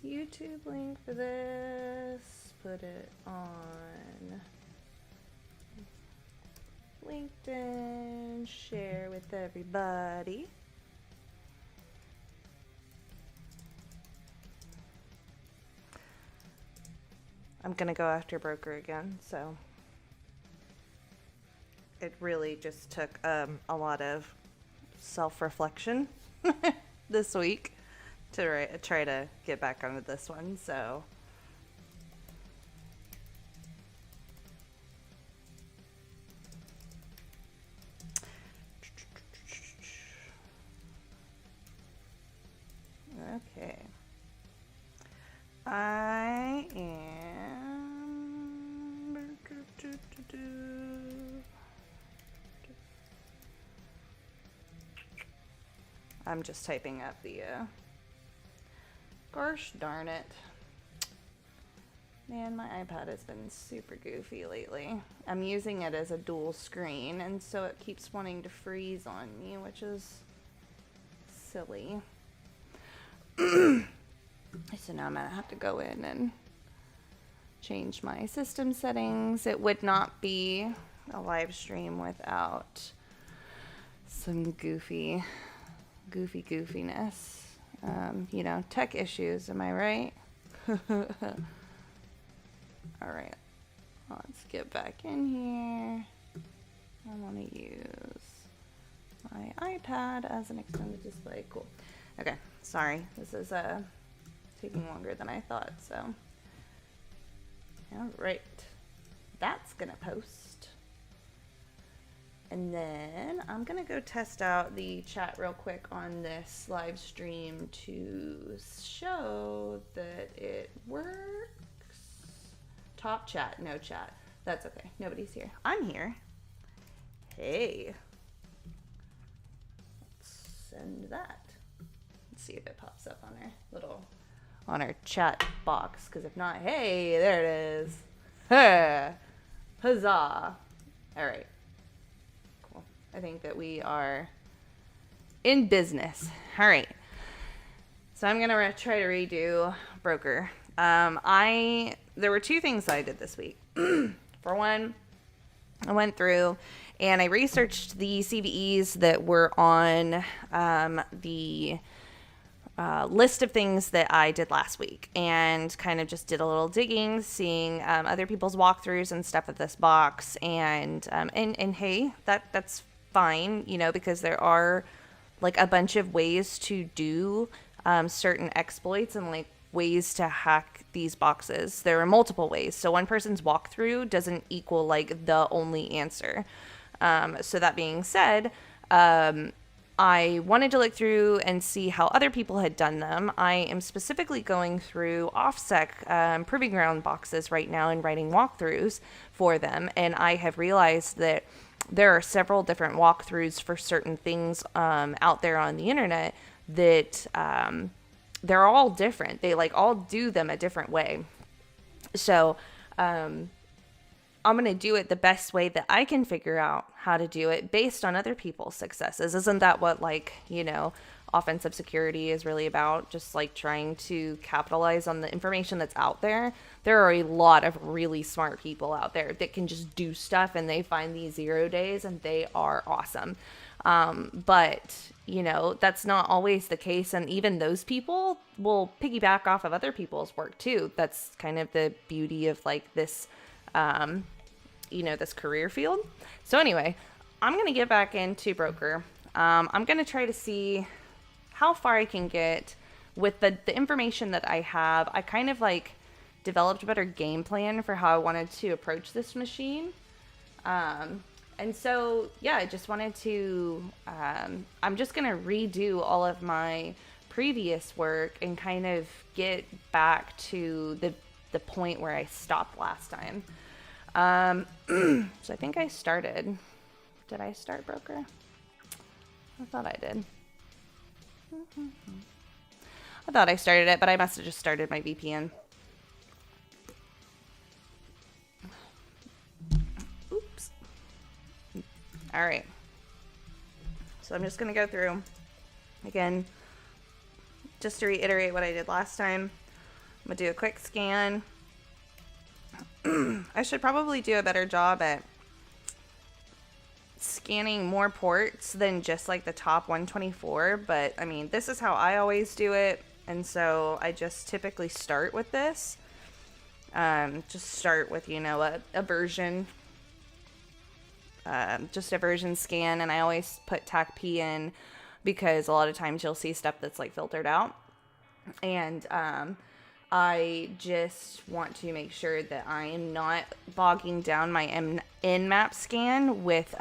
YouTube link for this. Put it on LinkedIn. Share with everybody. I'm gonna go after Broker again, so it really just took a lot of self-reflection this week to try to get back onto this one, so okay. I am I'm just typing up the gosh darn it. Man, my iPad has been super goofy lately. I'm using it as a dual screen, and so it keeps wanting to freeze on me, which is silly. So now I'm gonna have to go in and change my system settings. It would not be a live stream without some goofiness. You know, tech issues, am I right? All right, let's get back in here. I want to use my iPad as an extended display. Cool. Okay, sorry. This is taking longer than I thought, so. All right. That's going to post. And then I'm going to go test out the chat real quick on this live stream to show that it works. Top chat, no chat. That's okay. Nobody's here. I'm here. Hey. Let's send that. Let's see if it pops up on our chat box. Because if not, hey, there it is. Hey. Huzzah. All right. Cool. I think that we are in business. All right. So I'm going to try to redo Broker. There were two things I did this week. For one, I went through and I researched the CVEs that were on the list of things that I did last week, and kind of just did a little digging, seeing other people's walkthroughs and stuff of this box, and hey, that's fine, you know, because there are like a bunch of ways to do certain exploits and like ways to hack these boxes. There are multiple ways, so one person's walkthrough doesn't equal like the only answer. So that being said, I wanted to look through and see how other people had done them. I am specifically going through OffSec Proving Ground boxes right now and writing walkthroughs for them, and I have realized that there are several different walkthroughs for certain things out there on the internet that they're all different. They like all do them a different way. So I'm going to do it the best way that I can figure out how to do it based on other people's successes. Isn't that what, like, you know, offensive security is really about? Just like trying to capitalize on the information that's out there. There are a lot of really smart people out there that can just do stuff and they find these 0 days and they are awesome. But, you know, that's not always the case. And even those people will piggyback off of other people's work too. That's kind of the beauty of like this, you know, this career field. So anyway, I'm going to get back into Broker. I'm going to try to see how far I can get with the information that I have. I kind of like developed a better game plan for how I wanted to approach this machine. And so, yeah, I just wanted to, I'm just going to redo all of my previous work and kind of get back to the point where I stopped last time. So I think I started. Did I start Broker? I thought I did. I thought I started it, but I must have just started my VPN. Oops. All right. So I'm just going to go through again, just to reiterate what I did last time. I'm gonna do a quick scan. I should probably do a better job at scanning more ports than just like the top 124, but I mean, this is how I always do it, and so I just typically start with this. Just start with, you know, a version, just a version scan, and I always put TAC P in because a lot of times you'll see stuff that's like filtered out, and I just want to make sure that I am not bogging down my Nmap scan with,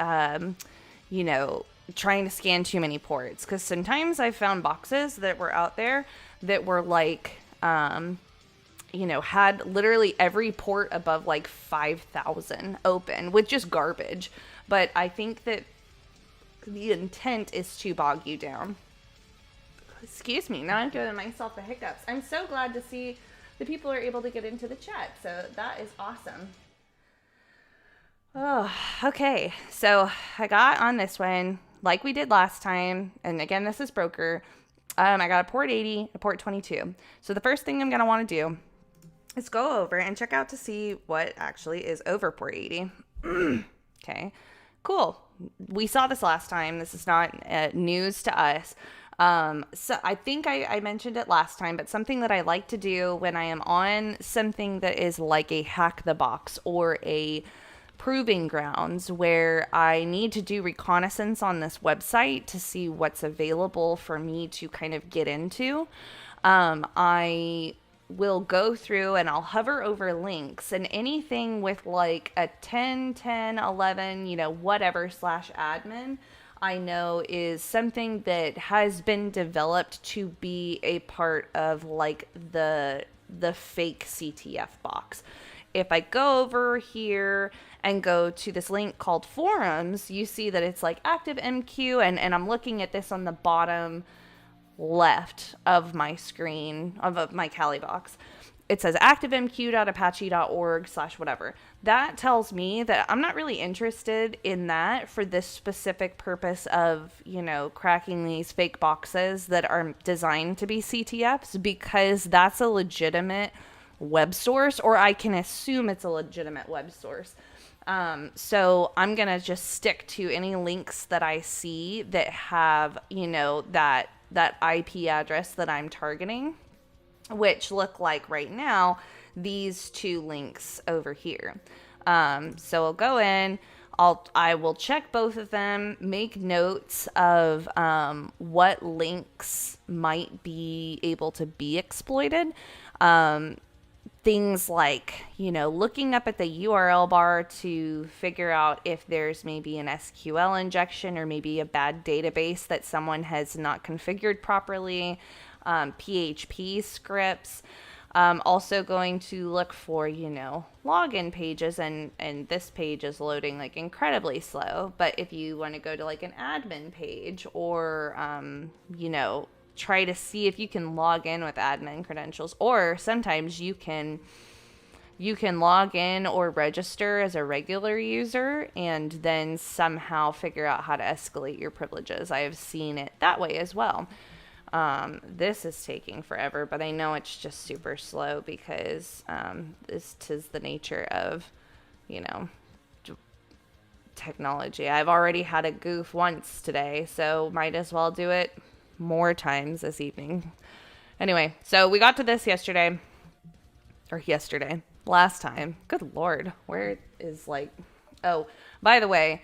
you know, trying to scan too many ports. Because sometimes I found boxes that were out there that were like, you know, had literally every port above like 5,000 open with just garbage. But I think that the intent is to bog you down. Excuse me, now I'm giving myself the hiccups. I'm so glad to see the people are able to get into the chat, so that is awesome. Oh, okay, so I got on this one like we did last time, and again, this is Broker. I got a port 80, a port 22. So the first thing I'm going to want to do is go over and check out to see what actually is over port 80. Okay, cool. We saw this last time. This is not news to us. So I think I mentioned it last time, but something that I like to do when I am on something that is like a hack the box or a proving grounds where I need to do reconnaissance on this website to see what's available for me to kind of get into. I will go through and I'll hover over links, and anything with like a 10, 10, 11, you know, whatever /admin, I know is something that has been developed to be a part of like the fake CTF box. If I go over here and go to this link called forums, you see that it's like active MQ, and I'm looking at this on the bottom left of my screen, of my Kali box. It says activemq.apache.org/whatever. That tells me that I'm not really interested in that for this specific purpose of, you know, cracking these fake boxes that are designed to be CTFs, because that's a legitimate web source, or I can assume it's a legitimate web source. So I'm going to just stick to any links that I see that have, you know, that IP address that I'm targeting, which look like right now these two links over here. So I'll go in, I will check both of them, make notes of what links might be able to be exploited. Things like, you know, looking up at the URL bar to figure out if there's maybe an SQL injection or maybe a bad database that someone has not configured properly, PHP scripts. Also going to look for, you know, login pages, and this page is loading like incredibly slow. But if you want to go to like an admin page or, you know, try to see if you can log in with admin credentials, or sometimes you can log in or register as a regular user and then somehow figure out how to escalate your privileges. I have seen it that way as well. This is taking forever, but I know it's just super slow because this is the nature of, you know, technology. I've already had a goof once today, so might as well do it more times this evening. Anyway, so we got to this last time. Good Lord, where is like, oh, by the way,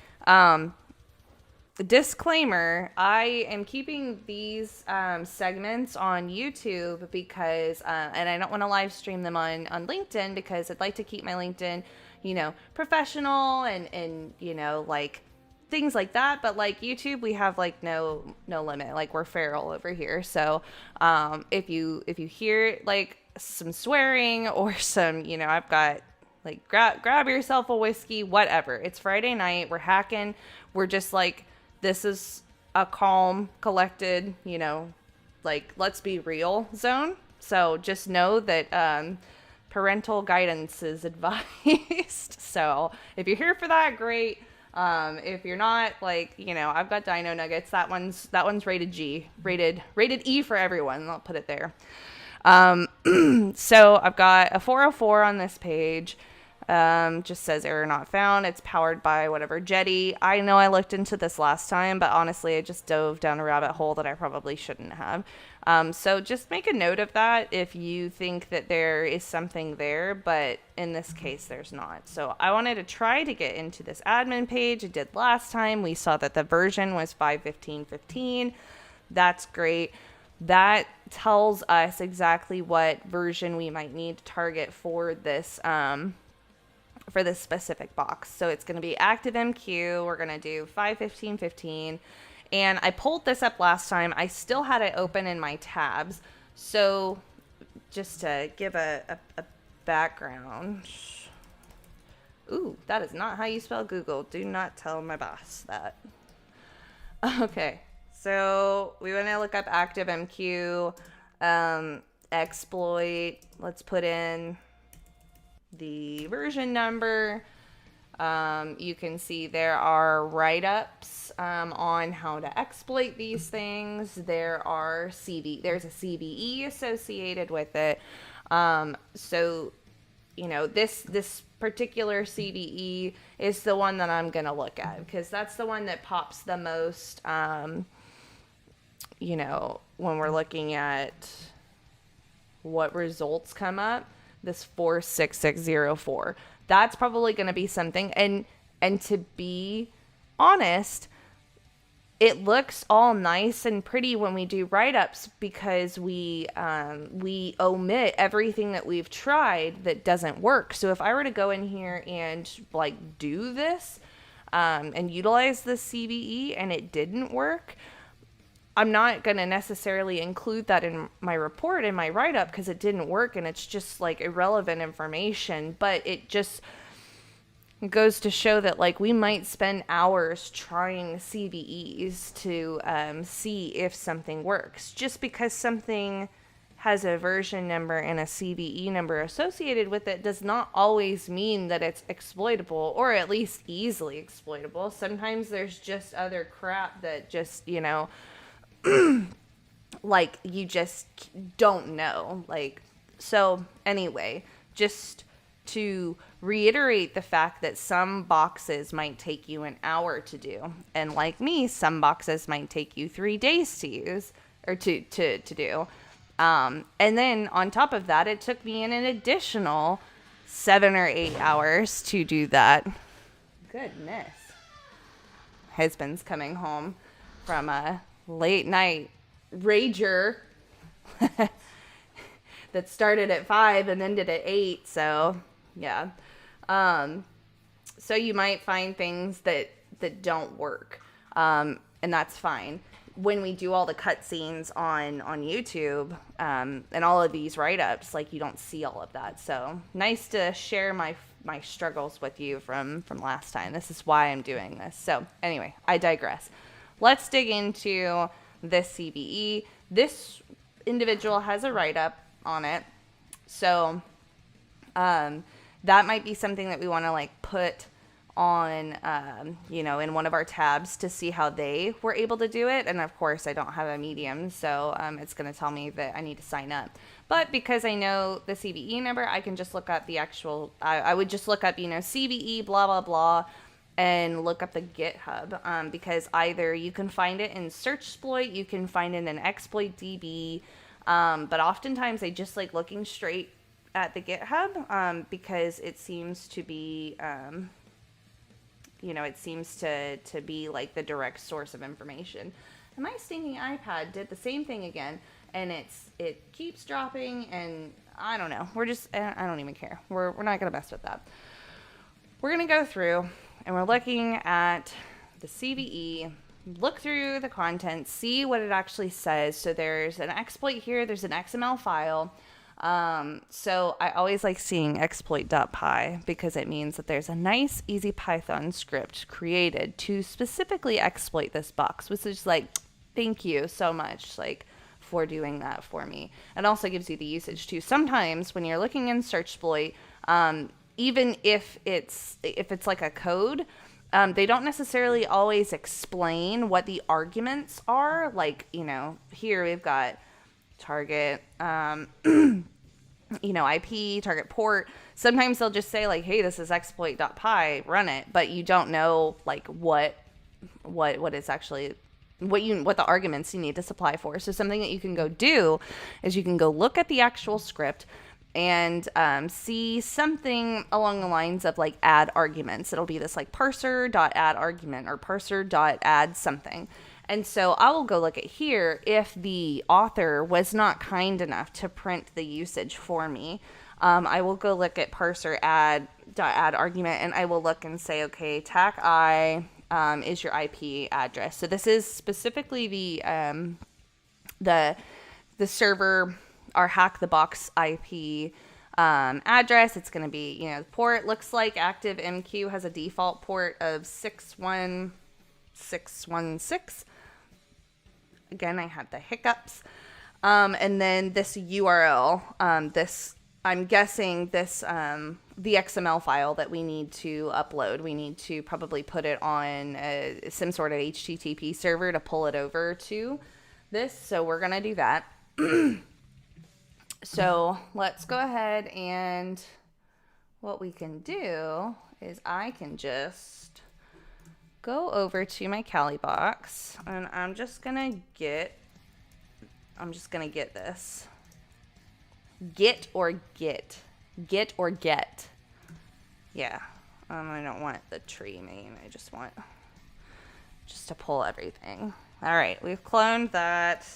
disclaimer, I am keeping these segments on YouTube because, and I don't want to live stream them on LinkedIn because I'd like to keep my LinkedIn, you know, professional and, you know, like things like that. But like YouTube, we have like no limit. Like we're feral over here. So if you hear like some swearing or some, you know, I've got like grab yourself a whiskey, whatever. It's Friday night. We're hacking. We're just like, this is a calm, collected, you know, like let's be real zone. So just know that parental guidance is advised. So if you're here for that, great. If you're not, like, you know, I've got Dino Nuggets. That one's rated G, rated E for everyone. I'll put it there. So I've got a 404 on this page. Just says error not found. It's powered by whatever jetty. I know I looked into this last time, but honestly, I just dove down a rabbit hole that I probably shouldn't have. So just make a note of that if you think that there is something there, but in this case, there's not. So I wanted to try to get into this admin page. I did last time. We saw that the version was 5.15.15. That's great. That tells us exactly what version we might need to target for this specific box. So it's going to be ActiveMQ. We're going to do 5.15.15. And I pulled this up last time. I still had it open in my tabs. So just to give a background. Ooh, that is not how you spell Google. Do not tell my boss that. Okay. So we want to look up ActiveMQ, exploit. Let's put in the version number. You can see there are write-ups on how to exploit these things. There's a CVE associated with it. So, this particular CVE is the one that I'm going to look at because that's the one that pops the most, when we're looking at what results come up. This 46604. That's probably going to be something. And to be honest, it looks all nice and pretty when we do write-ups because we omit everything that we've tried that doesn't work. So if I were to go in here and do this and utilize the CVE and it didn't work, I'm not going to necessarily include that in my report, in my write-up, because it didn't work and it's just irrelevant information. But it just goes to show that we might spend hours trying CVEs to see if something works. Just because something has a version number and a CVE number associated with it does not always mean that it's exploitable, or at least easily exploitable. Sometimes there's just other crap that just, you just don't know. So anyway, just to reiterate the fact that some boxes might take you an hour to do. And like me, some boxes might take you 3 days to use or to do. And then on top of that, it took me an additional 7 or 8 hours to do that. Goodness. Husband's coming home from a late night rager that started at 5 and ended at 8. So yeah. So you might find things that don't work. And that's fine. When we do all the cutscenes on YouTube, and all of these write-ups, you don't see all of that. So nice to share my struggles with you from last time. This is why I'm doing this. So anyway, I digress. Let's dig into this CVE. This individual has a write-up on it. So that might be something that we want to put on, in one of our tabs to see how they were able to do it. And of course, I don't have a Medium, so it's going to tell me that I need to sign up. But because I know the CVE number, I can just look up the actual, I would just look up, CVE, blah, blah, blah, and look up the GitHub, because either you can find it in SearchSploit, you can find it in ExploitDB, but oftentimes I just like looking straight at the GitHub, because it seems to be, it seems to be like the direct source of information. And my stinking iPad did the same thing again, and it keeps dropping, and I don't know. I don't even care. We're not gonna mess with that. We're gonna go through, and we're looking at the CVE, look through the content, see what it actually says. So there's an exploit here, there's an XML file. So I always like seeing exploit.py because it means that there's a nice, easy Python script created to specifically exploit this box, which is like, thank you so much, for doing that for me. It also gives you the usage too. Sometimes when you're looking in SearchSploit, even if it's like a code, they don't necessarily always explain what the arguments are. Here we've got target, you know, IP, target port. Sometimes they'll just say like, hey, this is exploit.py, run it, but you don't know like what is actually what the arguments you need to supply for. So something that you can go do is you can go look at the actual script and see something along the lines of like add arguments. It'll be this like parser.add argument or parser.add something. And so I will go look at here if the author was not kind enough to print the usage for me. I will go look at parser add argument, and I will look and say, okay, tac I is your IP address. So this is specifically the server, our hack the box IP address. It's going to be, you know, the port looks like active MQ has a default port of 61616. Again, I had the hiccups. And then this URL, I'm guessing this, the XML file that we need to upload, we need to probably put it on some sort of HTTP server to pull it over to this. So we're going to do that. So let's go ahead, and what we can do is I can just go over to my Kali box, and I'm just gonna get this. Get or get. Yeah. I don't want the tree main. I just want to pull everything. All right, we've cloned that.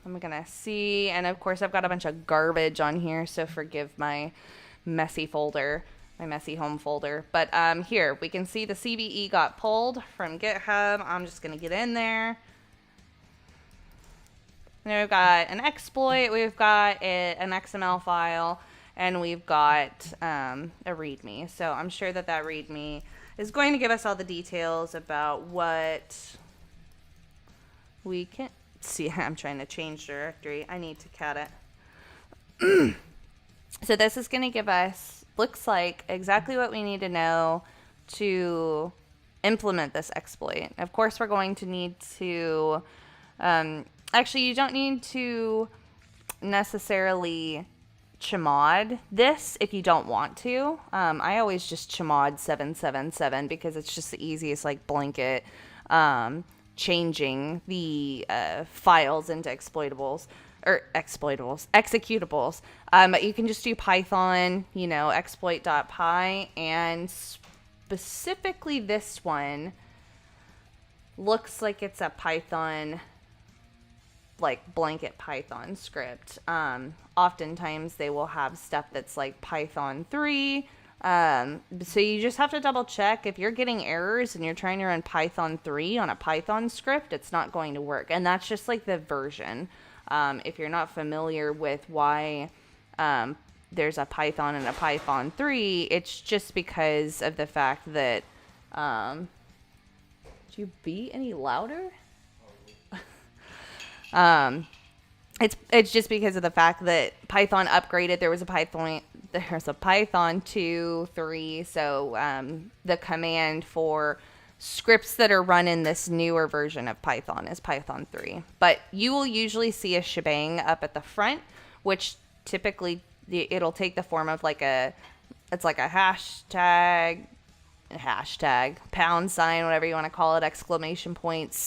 I'm gonna see, and of course I've got a bunch of garbage on here, so forgive my messy folder. My messy home folder. But here we can see the CVE got pulled from GitHub. I'm just going to get in there. And we've got an exploit, we've got an XML file, and we've got a README. So I'm sure that README is going to give us all the details about what we can see. I'm trying to change directory. I need to cat it. So this is going to give us, looks like, exactly what we need to know to implement this exploit. Of course, we're going to need to, actually, you don't need to necessarily chmod this if you don't want to. I always just chmod 777 because it's just the easiest, like, blanket changing the files into executables. But you can just do Python, you know, exploit.py, and specifically this one looks like it's a Python, like blanket Python script. Oftentimes they will have stuff that's like Python 3. So you just have to double check if you're getting errors and you're trying to run Python 3 on a Python script, it's not going to work. And that's just like the version. If you're not familiar with why there's a Python and a Python 3, it's just because of the fact that, did you be any louder? It's just because of the fact that Python upgraded. There's a Python 2, 3. So the command for scripts that are run in this newer version of Python is Python 3. But you will usually see a shebang up at the front, which typically it'll take the form of like it's like a hashtag, £, whatever you want to call it, exclamation point, /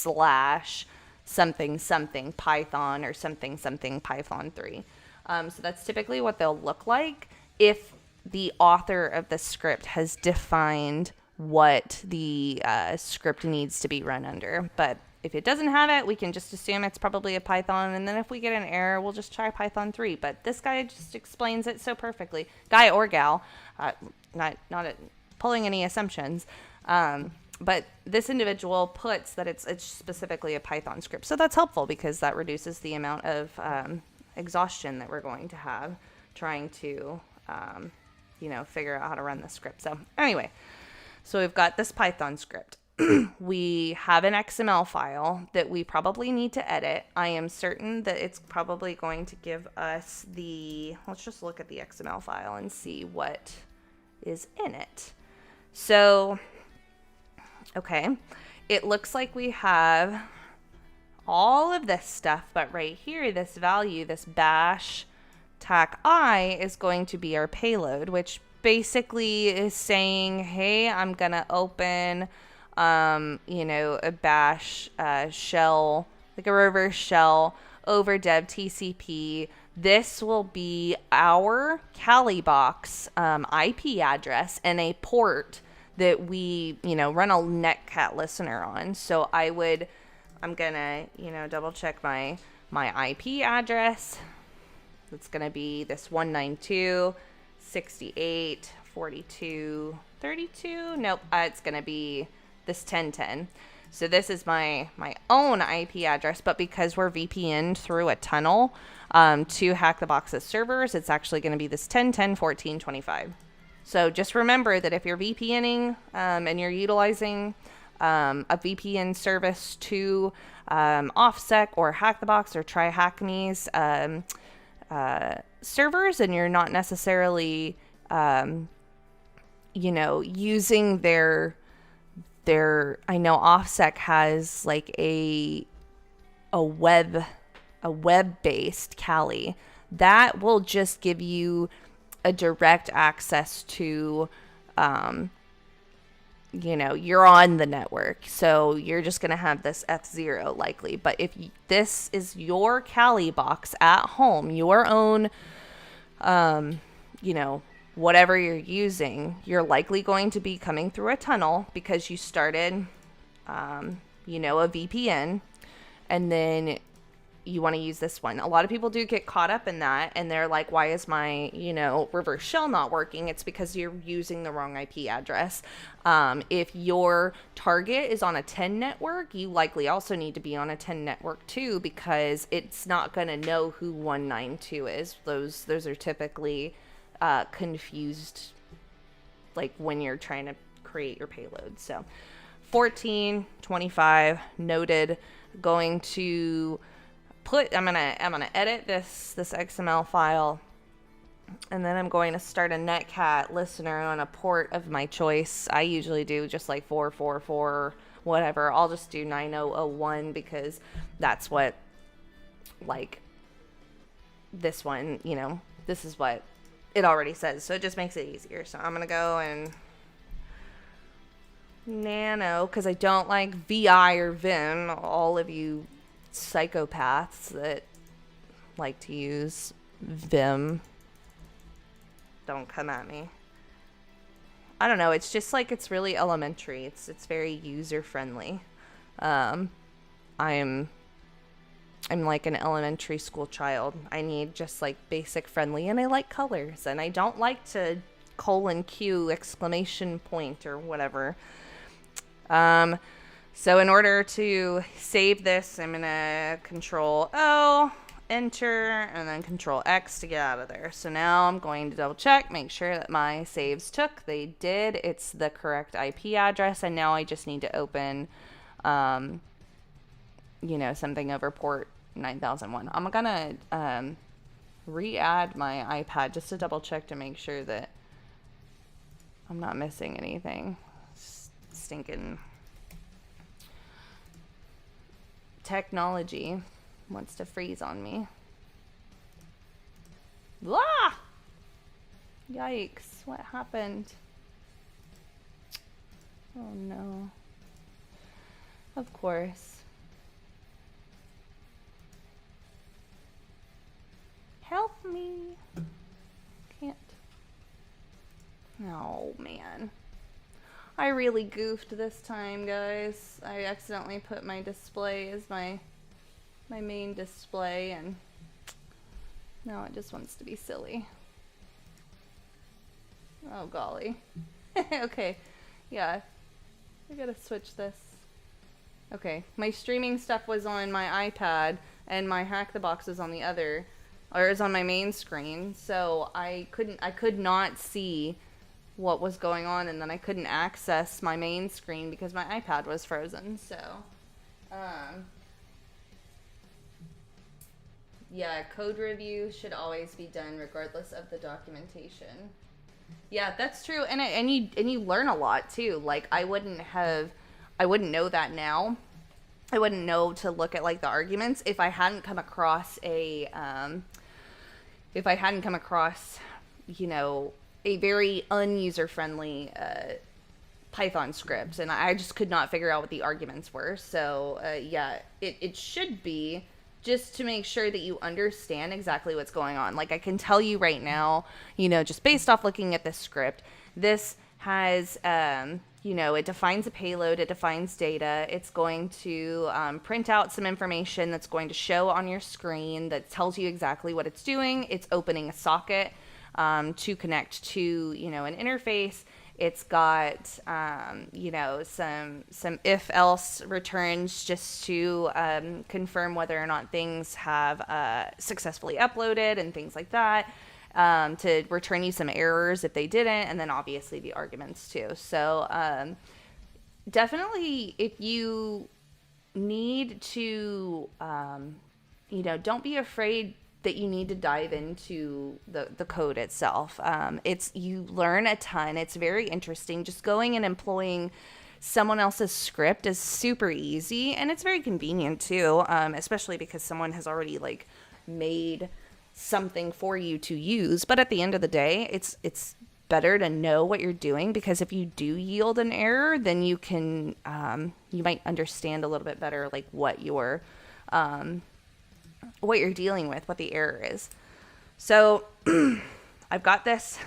something Python or something Python 3. So that's typically what they'll look like if the author of the script has defined what the script needs to be run under. But if it doesn't have it, we can just assume it's probably a Python, and then if we get an error, we'll just try Python 3. But this guy just explains it so perfectly. Guy or gal, not pulling any assumptions. But this individual puts that it's specifically a Python script. So that's helpful because that reduces the amount of exhaustion that we're going to have trying to, figure out how to run the script. So anyway, so we've got this Python script. We have an XML file that we probably need to edit. I am certain that it's probably going to give us let's just look at the XML file and see what is in it. So, okay, it looks like we have all of this stuff, but right here, this value, this bash tac I is going to be our payload, which basically is saying, hey, I'm going to open, a bash shell, like a reverse shell over dev TCP. This will be our Kali box IP address and a port that we, run a netcat listener on. So I'm gonna, double check my IP address. It's gonna be this 192.68.42.32. Nope, it's gonna be this 1010. So this is my own IP address, but because we're VPN'd through a tunnel to Hack the Box's servers, it's actually going to be this 1010.14.25. So just remember that if you're VPNing and you're utilizing a VPN service to OffSec or Hack the Box or Try Hack Me's servers, and you're not necessarily, using their I know OffSec has like a web-based Kali that will just give you a direct access to, you're on the network. So you're just going to have this F0 likely. But if this is your Kali box at home, your own, whatever you're using, you're likely going to be coming through a tunnel because you started, a VPN, and then you want to use this one. A lot of people do get caught up in that, and they're like, why is my, reverse shell not working? It's because you're using the wrong IP address. If your target is on a 10 network, you likely also need to be on a 10 network too, because it's not going to know who 192 is. Those are typically confused, like when you're trying to create your payload. So 1425 noted. Going to I'm gonna edit this XML file, and then I'm going to start a netcat listener on a port of my choice. I usually do just like 444 whatever. I'll just do 9001 because that's what, like, this one, this is what it already says, so it just makes it easier. So I'm gonna go and nano, because I don't like VI or Vim. All of you psychopaths that like to use Vim, don't come at me. I don't know, it's just like, it's really elementary. It's very user friendly. I'm like an elementary school child. I need just like basic friendly, and I like colors, and I don't like to :Q exclamation point or whatever. So in order to save this, I'm gonna Control O, enter, and then Control X to get out of there. So now I'm going to double check, make sure that my saves took. They did. It's the correct IP address, and now I just need to open, something over port 9001. I'm gonna re-add my iPad just to double check to make sure that I'm not missing anything. Stinking technology wants to freeze on me. Ah! Yikes, what happened? Oh no. Of course. Help me. Can't. Oh man. I really goofed this time, guys. I accidentally put my display as my main display, and now it just wants to be silly. Oh golly. Okay, yeah, I gotta switch this. Okay, my streaming stuff was on my iPad, and my Hack the Box was on the other, or is on my main screen, so I could not see what was going on, and then I couldn't access my main screen because my iPad was frozen. So yeah, code review should always be done regardless of the documentation. Yeah, that's true. And you learn a lot too. Like I wouldn't know that now I wouldn't know to look at like the arguments if I hadn't come across you know, a very unuser friendly Python script, and I just could not figure out what the arguments were. So yeah, it should be just to make sure that you understand exactly what's going on. Like I can tell you right now, you know, just based off looking at this script, this has, you know, it defines a payload, it defines data, it's going to print out some information that's going to show on your screen that tells you exactly what it's doing. It's opening a socket to connect to, you know, an interface. It's got, you know, some if-else returns just to confirm whether or not things have successfully uploaded and things like that, to return you some errors if they didn't, and then obviously the arguments too. So definitely if you need to, you know, don't be afraid that you need to dive into the code itself. You learn a ton. It's very interesting. Just going and employing someone else's script is super easy, and it's very convenient too, especially because someone has already like made something for you to use. But at the end of the day, it's better to know what you're doing, because if you do yield an error, then you can you might understand a little bit better like what you're dealing with, what the error is. So I've got this.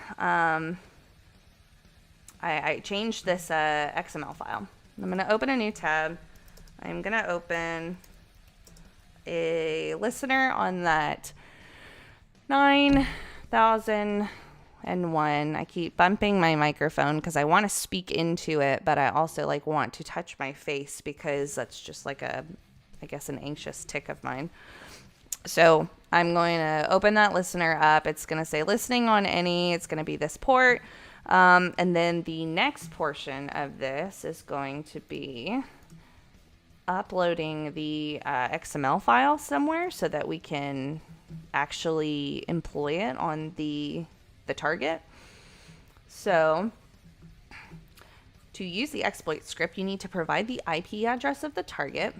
I changed this XML file. I'm going to open a new tab. I'm going to open a listener on that 9001. I keep bumping my microphone because I want to speak into it, but I also like want to touch my face because that's just like I guess an anxious tick of mine. So I'm going to open that listener up. It's going to say listening on any. It's going to be this port. And then the next portion of this is going to be uploading the XML file somewhere so that we can actually employ it on the target. So to use the exploit script, you need to provide the IP address of the target.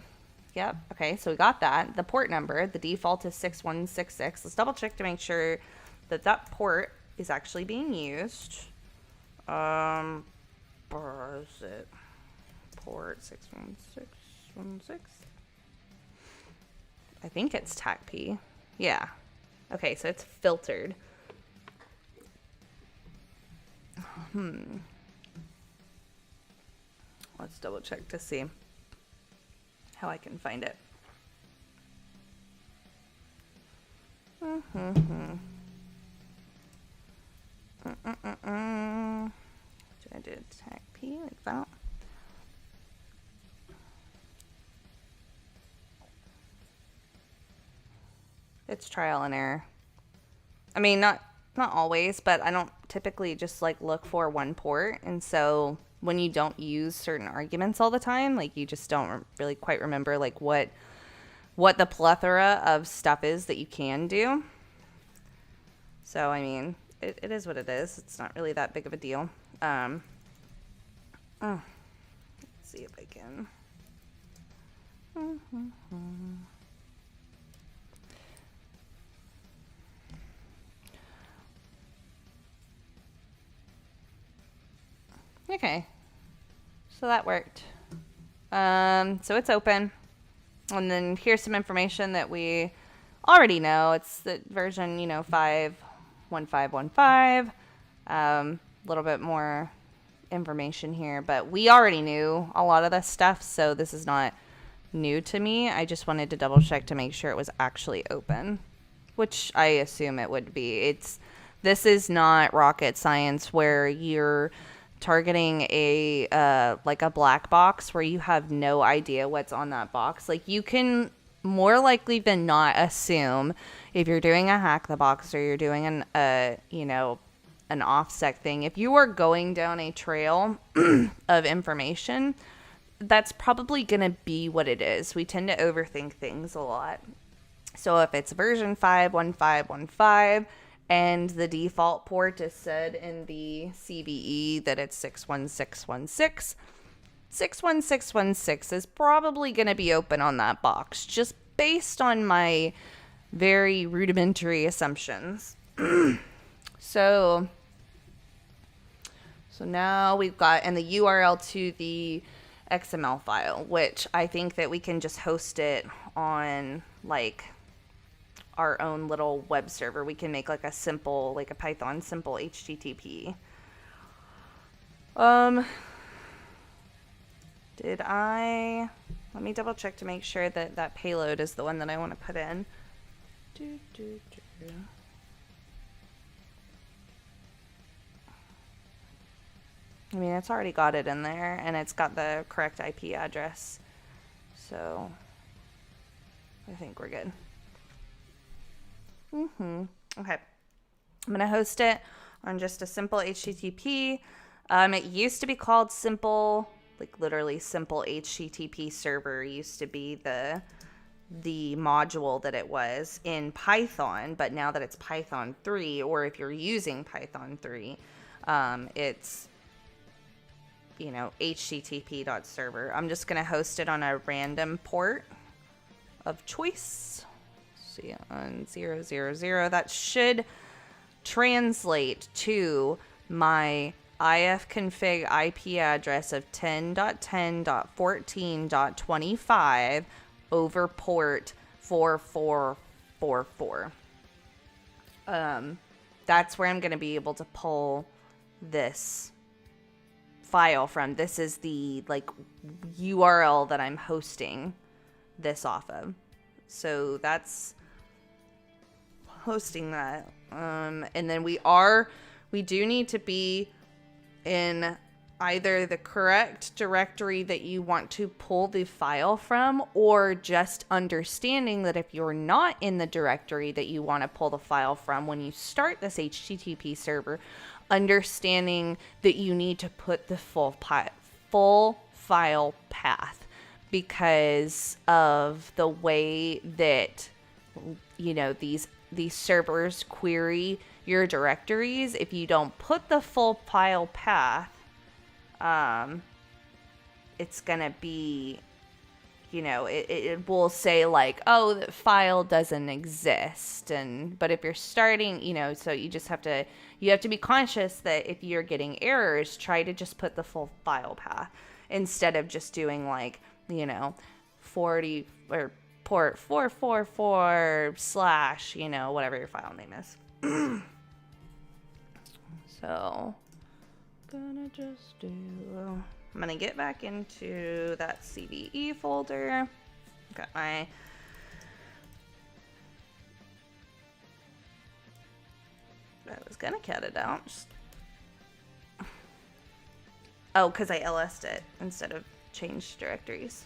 Yep. Okay, so we got that. The port number, the default is 6166. Let's double check to make sure that that port is actually being used. Where is it? Port 61616. I think it's TACP. Yeah. Okay, so it's filtered. Let's double check to see how I can find it. Did I do TACP like that? It's trial and error. I mean, not always, but I don't typically just like look for one port, and so when you don't use certain arguments all the time, like you just don't really quite remember like what the plethora of stuff is that you can do. So I mean, it is what it is. It's not really that big of a deal. Let's see if I can. Okay, so that worked. So it's open, and then here's some information that we already know. It's the version, 5.15.15. A little bit more information here, but we already knew a lot of this stuff, so this is not new to me. I just wanted to double check to make sure it was actually open, which I assume it would be. This is not rocket science where you're targeting a black box where you have no idea what's on that box. Like, you can more likely than not assume, if you're doing a hack the box or you're doing an offsec thing, if you are going down a trail of information, that's probably going to be what it is. We tend to overthink things a lot. So if it's version 5.15.15 and the default port is said in the CVE that it's 61616, 61616 is probably going to be open on that box, just based on my very rudimentary assumptions. So now we've got, and the URL to the XML file, which I think that we can just host it on like our own little web server. We can make like a simple, like a Python simple HTTP. Let me double check to make sure that that payload is the one that I want to put in. I mean, it's already got it in there, and it's got the correct IP address. So I think we're good. Okay. I'm going to host it on just a simple HTTP. It used to be called simple, like literally simple HTTP server used to be the module that it was in Python, but now that it's Python 3, or if you're using Python 3, it's, you know, http.server. I'm just going to host it on a random port of choice. See, on 000. That should translate to my ifconfig IP address of 10.10.14.25 over port 4444. That's where I'm going to be able to pull this file from. This is the like URL that I'm hosting this off of. So that's hosting that. And then we do need to be in either the correct directory that you want to pull the file from, or just understanding that if you're not in the directory that you want to pull the file from when you start this HTTP server, understanding that you need to put the full file path, because of the way that, you know, these servers query your directories. If you don't put the full file path, it's gonna be, you know, it will say like, oh, the file doesn't exist. But if you're starting, you know, so you have to be conscious that if you're getting errors, try to just put the full file path instead of just doing like, you know, 40 or port 444 / you know, whatever your file name is. So I'm gonna get back into that CVE folder. Got my I was gonna cut it out. Oh, because I LS'd it instead of changed directories.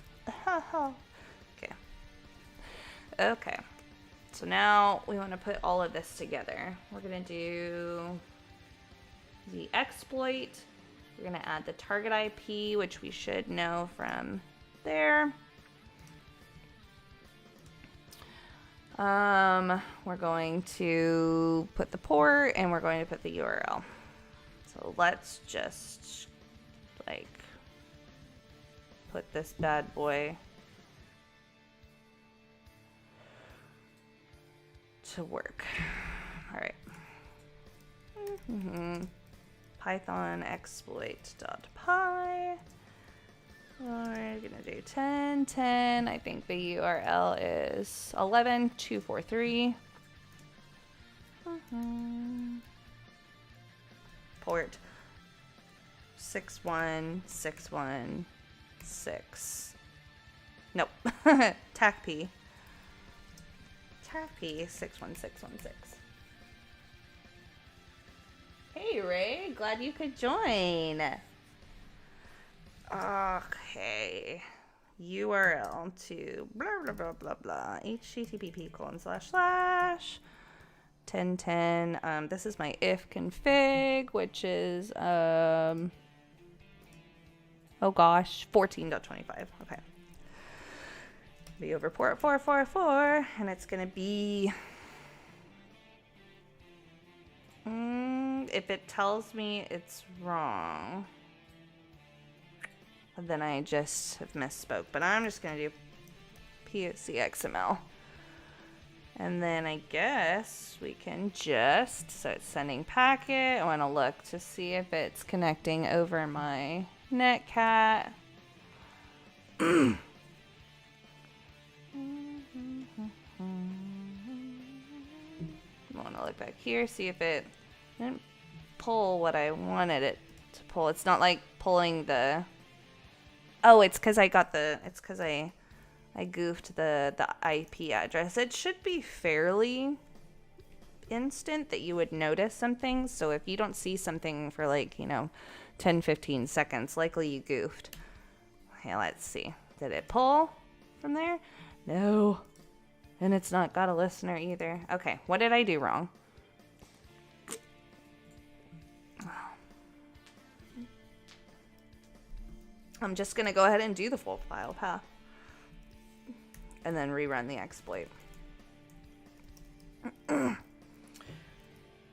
Okay. So now we want to put all of this together. We're gonna do the exploit. We're going to add the target IP, which we should know from there. We're going to put the port, and we're going to put the URL. So let's just like put this bad boy to work. All right. Python exploit.py. We're gonna do 10.10. I think the URL is 11.243. Port 61616. Nope. TACP 61616. Hey Ray, glad you could join. Okay. URL to blah blah blah blah blah. http://1010. This is my if config, which is 14.25. Okay. Be over port 444, and it's gonna be if it tells me it's wrong. then I just have misspoke. But I'm just going to do POC XML. And then I guess we can just, so it's sending packet. I want to look to see if it's connecting over my netcat. I want to look back here, see if it didn't pull what I wanted it to pull. It's not like pulling the, oh, it's because I got the, it's because I goofed the IP address. It should be fairly instant that you would notice something. So if you don't see something for like, 10, 15 seconds, likely you goofed. Okay, let's see. Did it pull from there? No. And it's not got a listener either. Okay, what did I do wrong? I'm just going to go ahead and do the full file path. And then rerun the exploit.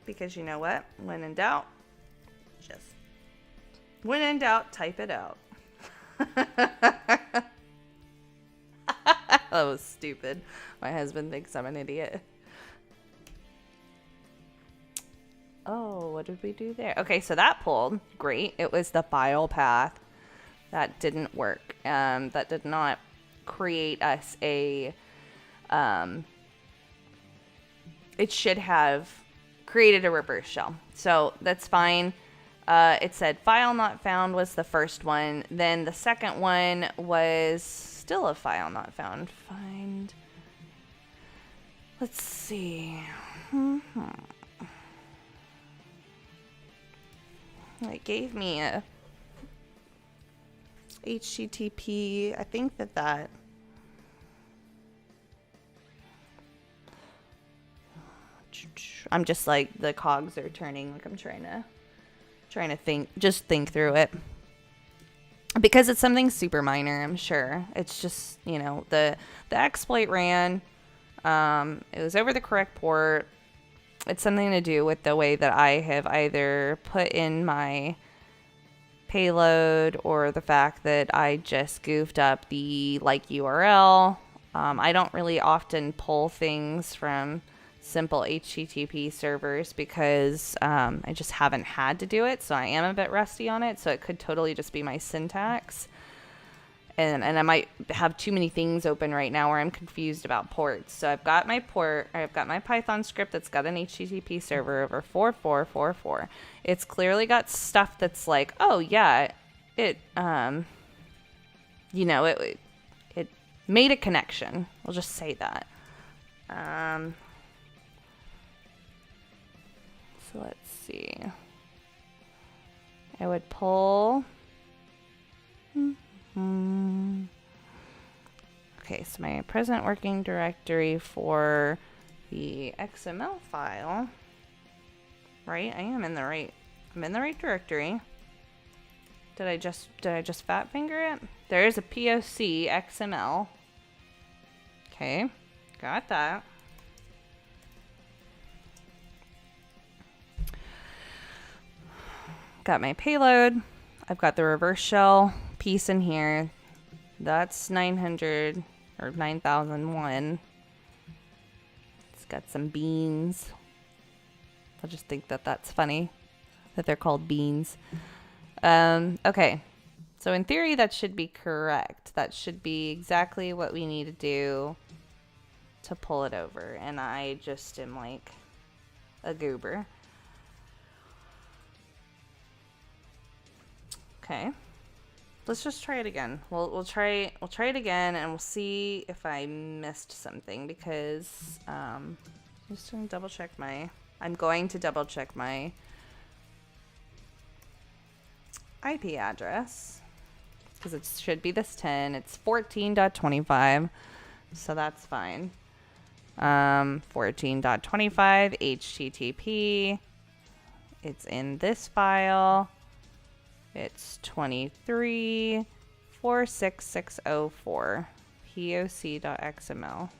Because you know what? When in doubt, type it out. That was stupid. My husband thinks I'm an idiot. Oh, what did we do there? Okay, so that pulled. Great. It was the file path. That didn't work. That did not create us a it should have created a reverse shell, so that's fine. It said file not found was the first one, then the second one was still a file not found. Find, let's see. It gave me a HTTP. I think that I'm just like, the cogs are turning, like I'm trying to think through it, because it's something super minor. I'm sure it's just, the exploit ran, it was over the correct port. It's something to do with the way that I have either put in my payload, or the fact that I just goofed up the URL. I don't really often pull things from simple HTTP servers because I just haven't had to do it, so I am a bit rusty on it. So it could totally just be my syntax, and I might have too many things open right now where I'm confused about ports. So I've got my Python script that's got an HTTP server over 4444. It's clearly got stuff that's like, oh yeah, it it made a connection. I'll just say that. So let's see. I would pull. Okay, so my present working directory for the XML file. Right? I'm in the right directory. Did I just fat finger it? There is a POC XML. Okay, got that. Got my payload. I've got the reverse shell piece in here. That's 900 or 9001. It's got some beans. I just think that that's funny that they're called beans. Okay. So in theory, that should be correct. That should be exactly what we need to do to pull it over. And I just am like a goober. Okay. Let's just try it again. We'll try it again, and we'll see if I missed something, because I'm just going to double check my IP address, because it should be this 10. It's 14.25, so that's fine. 14.25 HTTP. It's in this file. It's 2346604 poc.xml.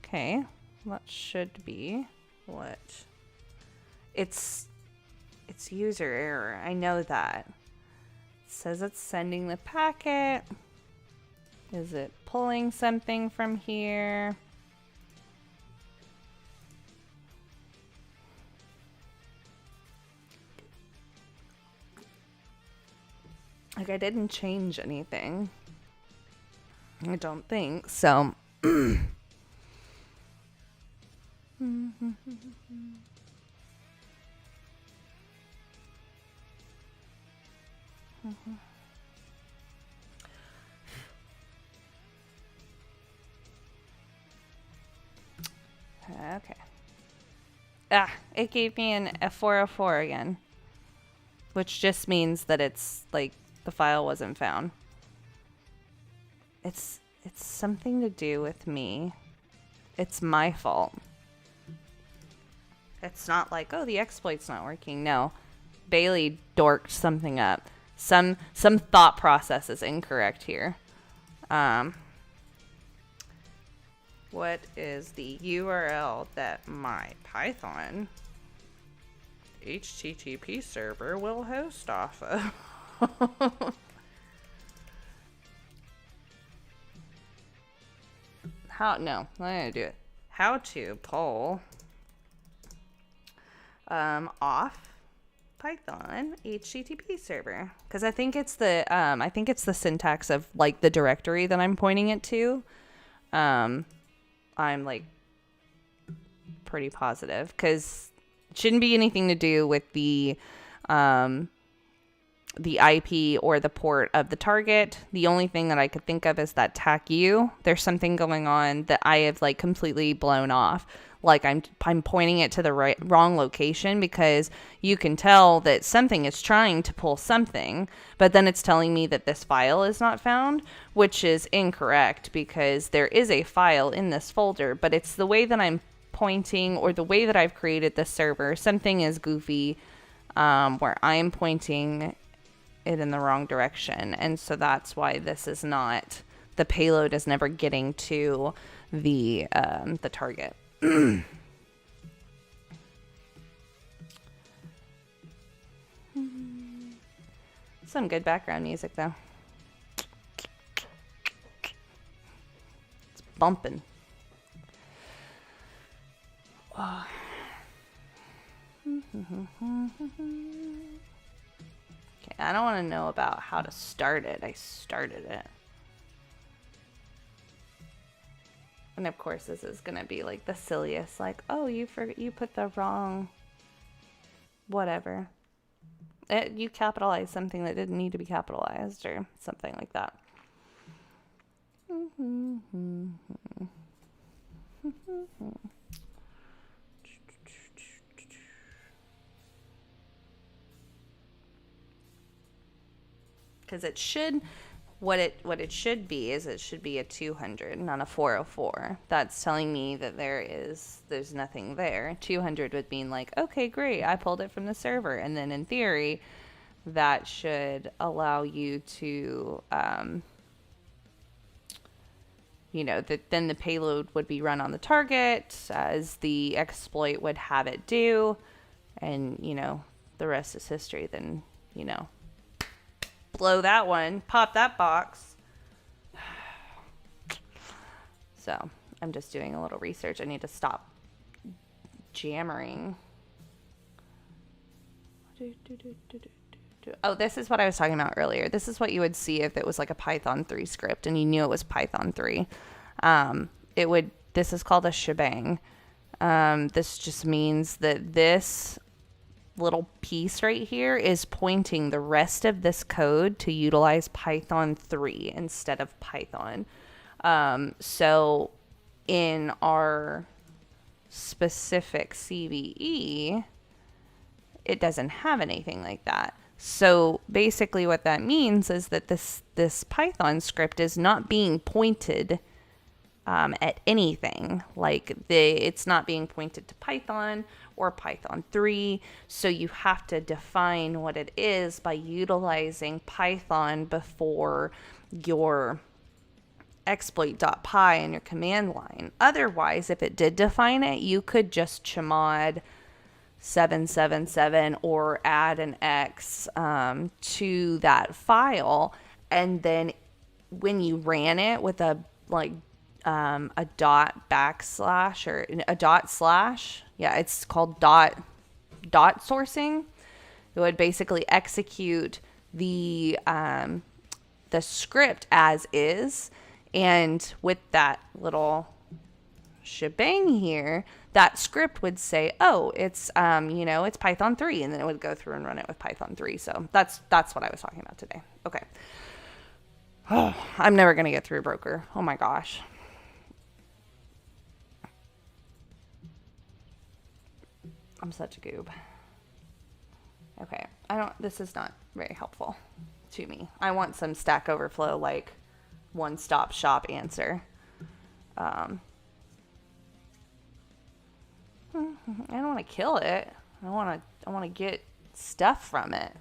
Okay, that should be what? It's user error. I know that. says it's sending the packet. Is it pulling something from here? Like, I didn't change anything. I don't think so. Okay. It gave me an F404 again, which just means that it's like the file wasn't found. It's something to do with me. It's my fault. It's not like, oh, the exploit's not working. No. Bailey dorked something up. Some thought process is incorrect here. What is the URL that my Python HTTP server will host off of? No, I'm gonna do it. How to pull off Python HTTP server, because I think it's the syntax of like the directory that I'm pointing it to. I'm like pretty positive, because it shouldn't be anything to do with the IP or the port of the target. The only thing that I could think of is that TAC-U. There's something going on that I have like completely blown off. Like I'm pointing it to the wrong location, because you can tell that something is trying to pull something, but then it's telling me that this file is not found, which is incorrect, because there is a file in this folder, but it's the way that I'm pointing, or the way that I've created this server. Something is goofy, where I'm pointing it in the wrong direction, and so that's why this is not, the payload is never getting to the target. Some good background music though. It's bumping. Oh. Okay, I don't want to know about how to start it. I started it. And of course, this is gonna be like the silliest, like, oh, you put the wrong whatever. You capitalized something that didn't need to be capitalized, or something like that. Because it should, what it should be is it should be a 200, not a 404. That's telling me that there's nothing there. 200 would mean like, okay, great, I pulled it from the server. And then in theory, that should allow you to, then the payload would be run on the target as the exploit would have it do. And, the rest is history. Then, blow that one, pop that box. So I'm just doing a little research. I need to stop jammering. Oh, this is what I was talking about earlier. This is what you would see if it was like a Python 3 script and you knew it was Python 3. This is called a shebang. This just means that this little piece right here is pointing the rest of this code to utilize Python 3 instead of Python. So in our specific CVE, it doesn't have anything like that. So basically what that means is that this Python script is not being pointed at anything. Like it's not being pointed to Python or Python 3. So you have to define what it is by utilizing Python before your exploit.py in your command line. Otherwise, if it did define it, you could just chmod 777 or add an X to that file, and then when you ran it with a dot backslash or a dot slash, yeah, it's called dot sourcing. It would basically execute the script as is, and with that little shebang here, that script would say, oh, it's it's Python 3, and then it would go through and run it with Python 3. So that's what I was talking about today. Okay. Oh, I'm never gonna get through Broker. Oh my gosh. I'm such a goob. Okay, this is not very helpful to me. I want some Stack Overflow, like, one-stop shop answer. I don't want to kill it. I want to get stuff from it.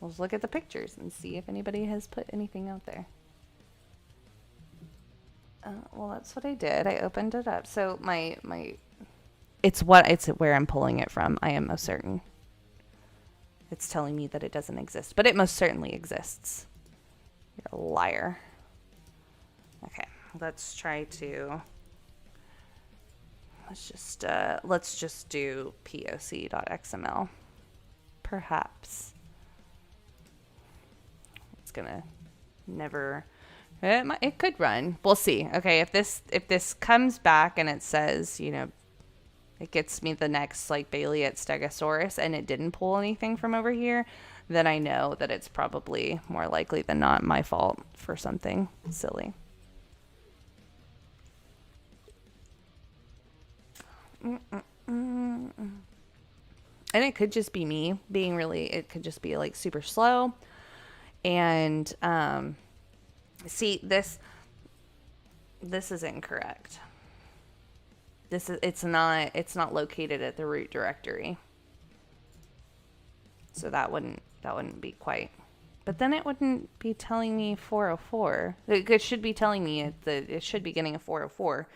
Let's look at the pictures and see if anybody has put anything out there. Well, that's what I did. I opened it up. So it's where I'm pulling it from. I am most certain. It's telling me that it doesn't exist, but it most certainly exists. You're a liar. Okay, let's just do poc.xml. Perhaps. It's gonna never, it could run. We'll see. Okay, if this comes back and it says, it gets me the next, like, Bailey at Stegosaurus, and it didn't pull anything from over here, then I know that it's probably more likely than not my fault for something silly. And it could just be me being it could just be, like, super slow. And see, this is incorrect. It's not located at the root directory. So that wouldn't be quite. But then it wouldn't be telling me 404. It should be telling me it should be getting a 404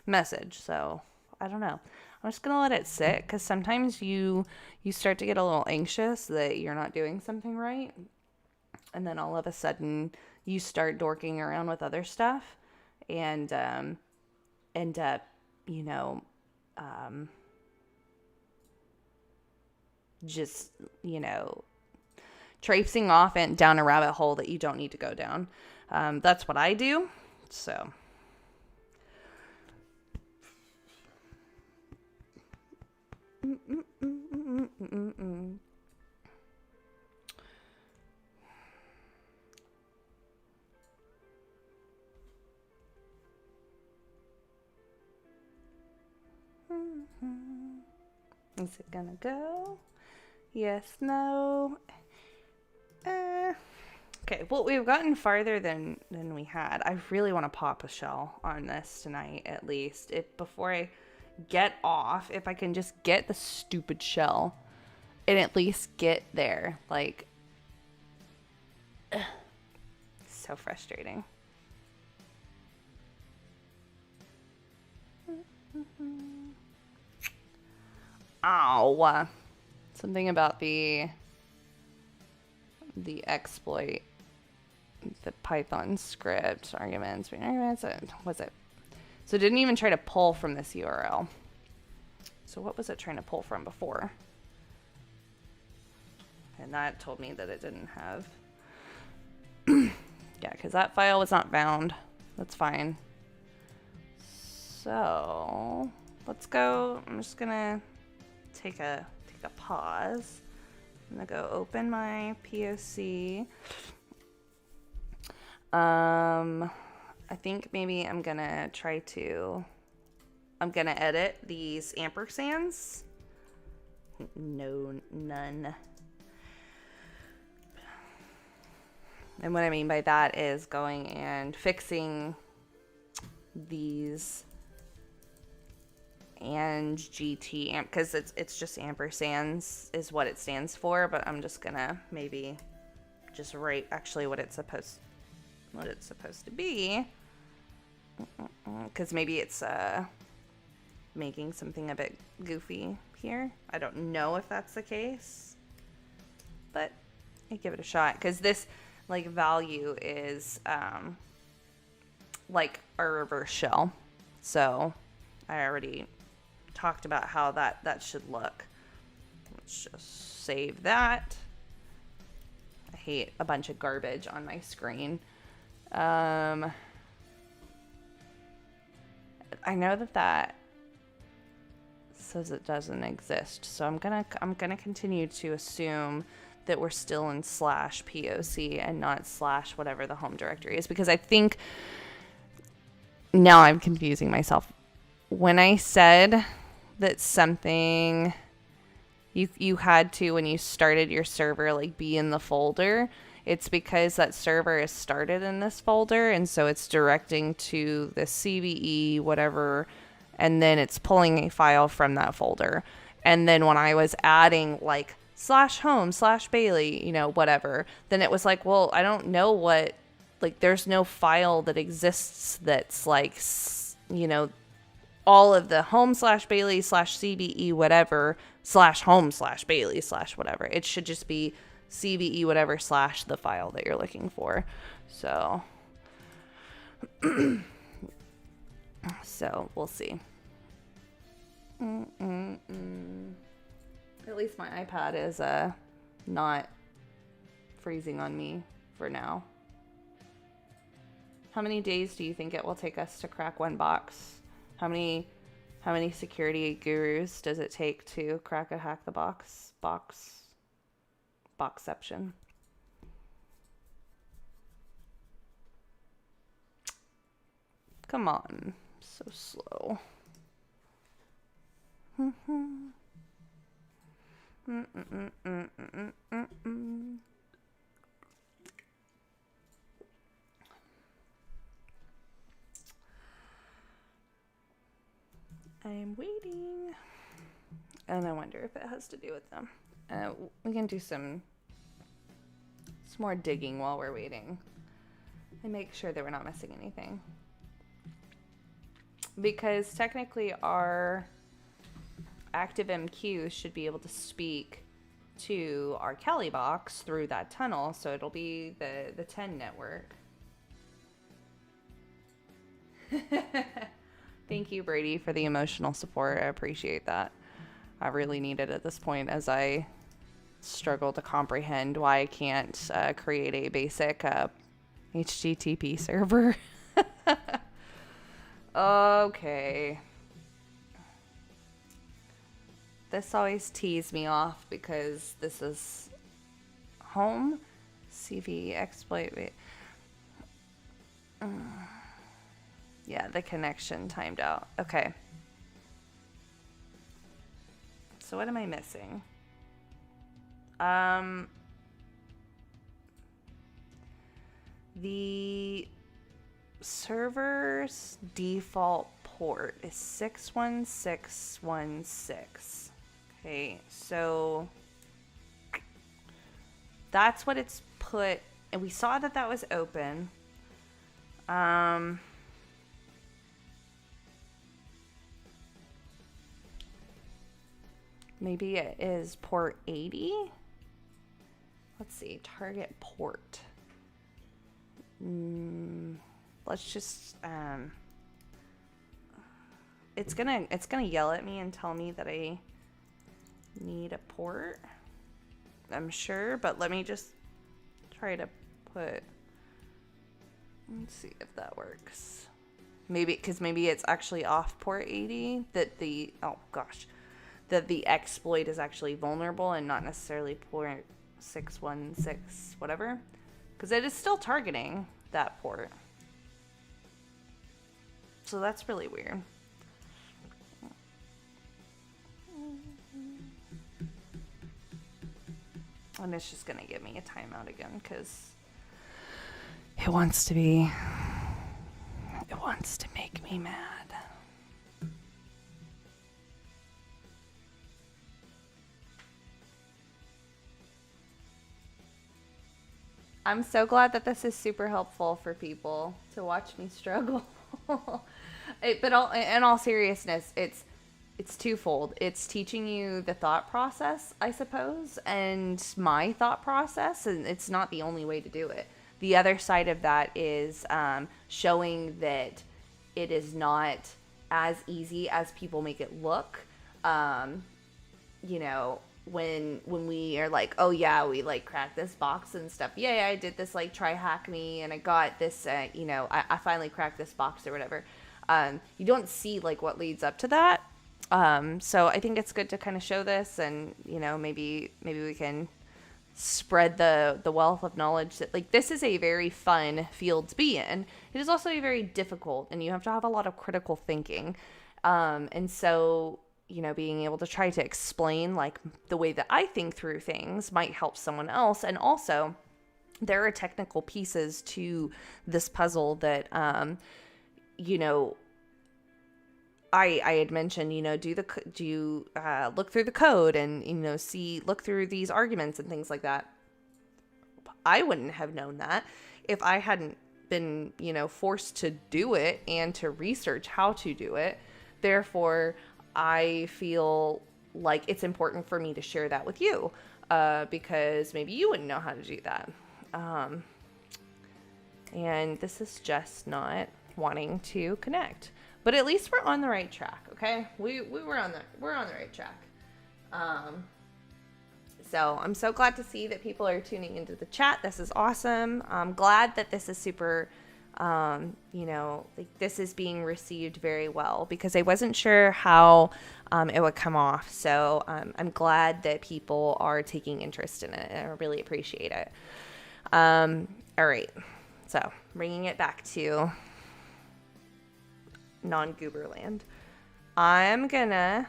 message. So I don't know. I'm just gonna let it sit, because sometimes you start to get a little anxious that you're not doing something right, and then all of a sudden you start dorking around with other stuff and end up just traipsing off and down a rabbit hole that you don't need to go down. That's what I do. So is it gonna go? Yes, no. Okay, well, we've gotten farther than we had. I really want to pop a shell on this tonight, at least. Before I get off, if I can just get the stupid shell and at least get there. Like, so frustrating. Ow. Something about the exploit, the Python script, arguments, was it? So it didn't even try to pull from this URL. So what was it trying to pull from before? And that told me that it didn't have. Yeah, because that file was not found. That's fine. So let's go. I'm just gonna take a pause. I'm gonna go open my POC. I think maybe I'm gonna edit these ampersands. No, none. And what I mean by that is going and fixing these and GT amp, because it's just ampersands is what it stands for, but I'm just gonna maybe just write actually what it's supposed to be, because maybe it's making something a bit goofy here. I don't know if that's the case, but I give it a shot because this like value is like our reverse shell. So I already talked about how that should look. Let's just save that. I hate a bunch of garbage on my screen. I know that says it doesn't exist, so I'm gonna continue to assume that we're still in /POC and not / whatever the home directory is, because I think now I'm confusing myself. When I said that something you had to, when you started your server, like be in the folder, it's because that server is started in this folder, and so it's directing to the CVE whatever, and then it's pulling a file from that folder. And then when I was adding like /home/Bailey, you know, whatever, then it was like, well, I don't know what, like, there's no file that exists that's like, you know, all of the home/Bailey/CVE whatever /home/Bailey/ whatever. It should just be CVE whatever / the file that you're looking for. So so we'll see. At least my iPad is not freezing on me for now. How many days do you think it will take us to crack one box? How many security gurus does it take to crack a hack the boxception? Come on, so slow. I'm waiting, and I wonder if it has to do with them. We can do some more digging while we're waiting and make sure that we're not missing anything, because technically our ActiveMQ should be able to speak to our Kelly box through that tunnel, so it'll be the 10 network. Thank you, Brady, for the emotional support. I appreciate that. I really need it at this point as I struggle to comprehend why I can't create a basic HTTP server. Okay. This always tees me off because this is home CV exploit. Yeah, the connection timed out. Okay. So what am I missing? The server's default port is 61616. Okay, so that's what it's put, and we saw that was open. Maybe it is port 80. Let's see, target port. Let's just it's gonna yell at me and tell me that I need a port, I'm sure, but let me just try to put, let's see if that works. Maybe because maybe it's actually off port 80 that the that the exploit is actually vulnerable and not necessarily port 616 whatever, because it is still targeting that port. So that's really weird. And it's just gonna give me a timeout again because it wants to make me mad. I'm so glad that this is super helpful for people to watch me struggle. But in all seriousness, it's twofold. It's teaching you the thought process, I suppose, and my thought process, and it's not the only way to do it. The other side of that is showing that it is not as easy as people make it look. You know, when we are like, oh yeah, we like cracked this box and stuff. Yeah, I did this like try hack me and I got this, you know, I finally cracked this box or whatever. You don't see like what leads up to that. So I think it's good to kind of show this, and you know, maybe we can spread the wealth of knowledge that like this is a very fun field to be in. It is also a very difficult, and you have to have a lot of critical thinking. And so, you know, being able to try to explain like the way that I think through things might help someone else. And also there are technical pieces to this puzzle that, you know, I had mentioned, you know, look through the code and, you know, look through these arguments and things like that. I wouldn't have known that if I hadn't been, you know, forced to do it and to research how to do it. Therefore, I feel like it's important for me to share that with you, because maybe you wouldn't know how to do that. And this is just not wanting to connect. But at least we're on the right track, okay? We're on the right track. So I'm so glad to see that people are tuning into the chat. This is awesome. I'm glad that this is super, you know, like this is being received very well, because I wasn't sure how it would come off. So I'm glad that people are taking interest in it. I really appreciate it. All right. So bringing it back to non-Gooberland. I'm gonna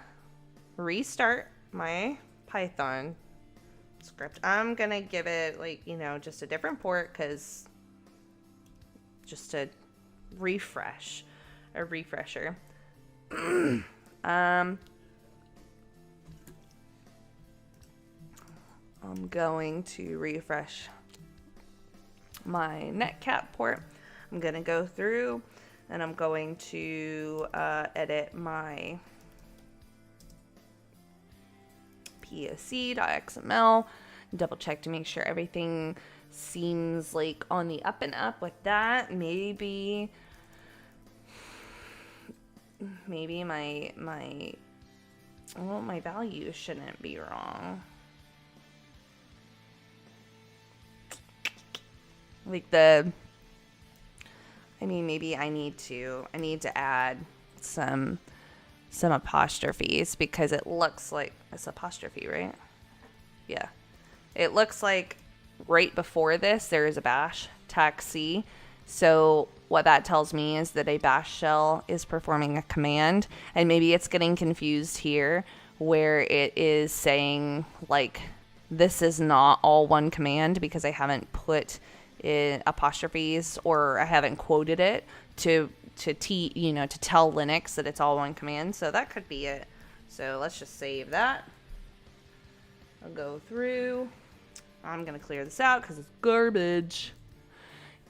restart my Python script. I'm gonna give it like, you know, just a different port, because just a refresher. I'm going to refresh my netcap port. I'm gonna go through and I'm going to edit my poc.xml, double check to make sure everything seems like on the up and up with that. Maybe my values shouldn't be wrong. Like maybe I need to add some apostrophes, because it looks like it's apostrophe, right? Yeah. It looks like right before this there is a bash tac C. So what that tells me is that a bash shell is performing a command, and maybe it's getting confused here where it is saying like this is not all one command, because I haven't put in apostrophes, or I haven't quoted it to tell Linux that it's all one command. So that could be it. So let's just save that. I'll go through. I'm going to clear this out because it's garbage.